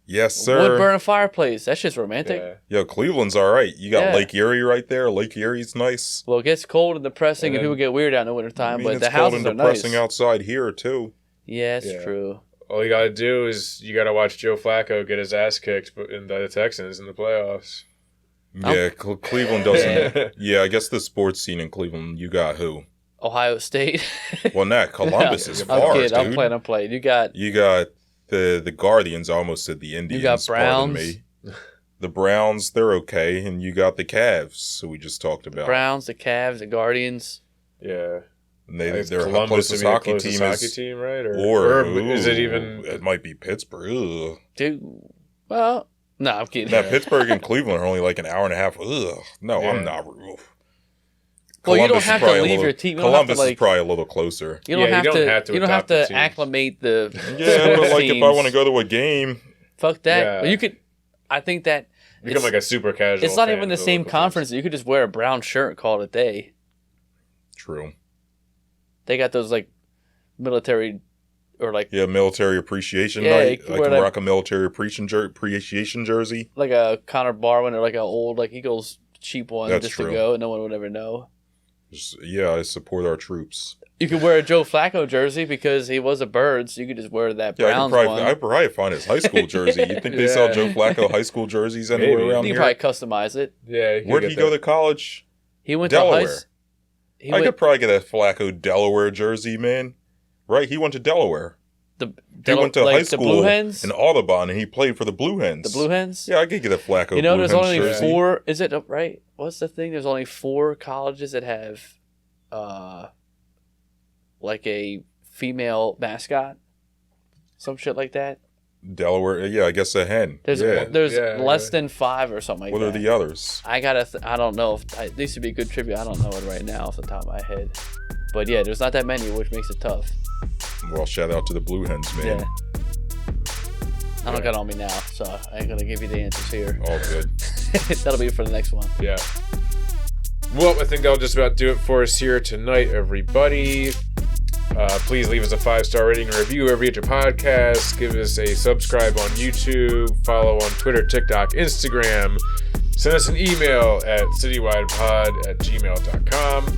Yes, sir. Wood-burning fireplace. That shit's romantic. Yeah. Yo, Cleveland's all right. You got Yeah. Lake Erie right there. Lake Erie's nice. Well, it gets cold and depressing, And and then- people get weird out in the wintertime, I mean, but it's the cold houses and are nice. depressing outside here, too. Yeah, it's Yeah. true. All you gotta do is you gotta watch Joe Flacco get his ass kicked by the Texans in the playoffs. Yeah, Cleveland doesn't. Yeah, I guess the sports scene in Cleveland, you got who? Ohio State. Well, not Columbus is I'm far, kidding. dude. I'm playing. You got You got the Guardians. I almost said the Indians. got pardon Browns. me. The Browns, they're okay, and you got the Cavs. So we just talked about. Browns, the Cavs, the Guardians. Yeah. And they, Like, their Columbus closest would be the hockey closest team hockey is. team, right? Or is it ooh, even? It might be Pittsburgh. Ugh. Dude, well, no, I'm kidding. Now Pittsburgh and Cleveland are only like an hour and a half. Ugh. No, Yeah. I'm not. Oof. Well, you Columbus don't is have to probably a leave little- your team. You don't have Columbus to, is like, probably a little closer. you don't Yeah, have you don't to. have to You don't have adopt the to teams. acclimate the. Yeah, but like if I teams. want to go to a game, Fuck that. Yeah. Well, you could. I think that Become it's, like a super casual. it's not fan even of the same local conference. You could just wear a brown shirt and call it a day. true. They got those like military or like Yeah, military appreciation Yeah, you night. can I wear can that- rock a military appreciation jersey. like a Connor Barwin or like an old like Eagles cheap one That's just true. to go. No one would ever know. Yeah, I support our troops. You could wear a Joe Flacco jersey because he was a bird, so you could just wear that Yeah, Browns I one. could probably find his high school jersey. You think they sell Yeah. Joe Flacco high school jerseys anywhere Maybe. around You here? can probably customize it. Yeah. you Where'd could he get go that. to college? He went Delaware. to he I went could probably get a Flacco Delaware jersey, man. Right? He went to Delaware. the He went to like high the school Blue Hens. in Audubon, and he played for the Blue Hens. The Blue Hens. Yeah, I could get a Flacco. You know, Blue there's Hens only jersey. 4. Is it right? What's the thing? There's only 4 colleges that have, like a female mascot, some shit like that. Delaware. Yeah, I guess a hen. There's yeah. there's less yeah. than 5 or something like What that. are the others? I I don't know if it used to be a good trivia. I don't know it right now off the top of my head. But yeah, there's not that many, which makes it tough. Well, shout out to the Blue Hens, man. Yeah. I don't got it on me now, so I ain't gonna give you the answers here. All good. That'll be for the next one. Yeah. Well, I think that'll just about do it for us here tonight, everybody. Please leave us a 5-star rating and review wherever you get your podcasts. Give us a subscribe on YouTube. Follow on Twitter, TikTok, Instagram. Send us an email at citywidepod@gmail.com.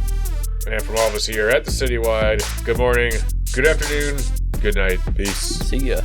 And from all of us here at the Citywide, good morning, good afternoon, good night. Peace. See ya.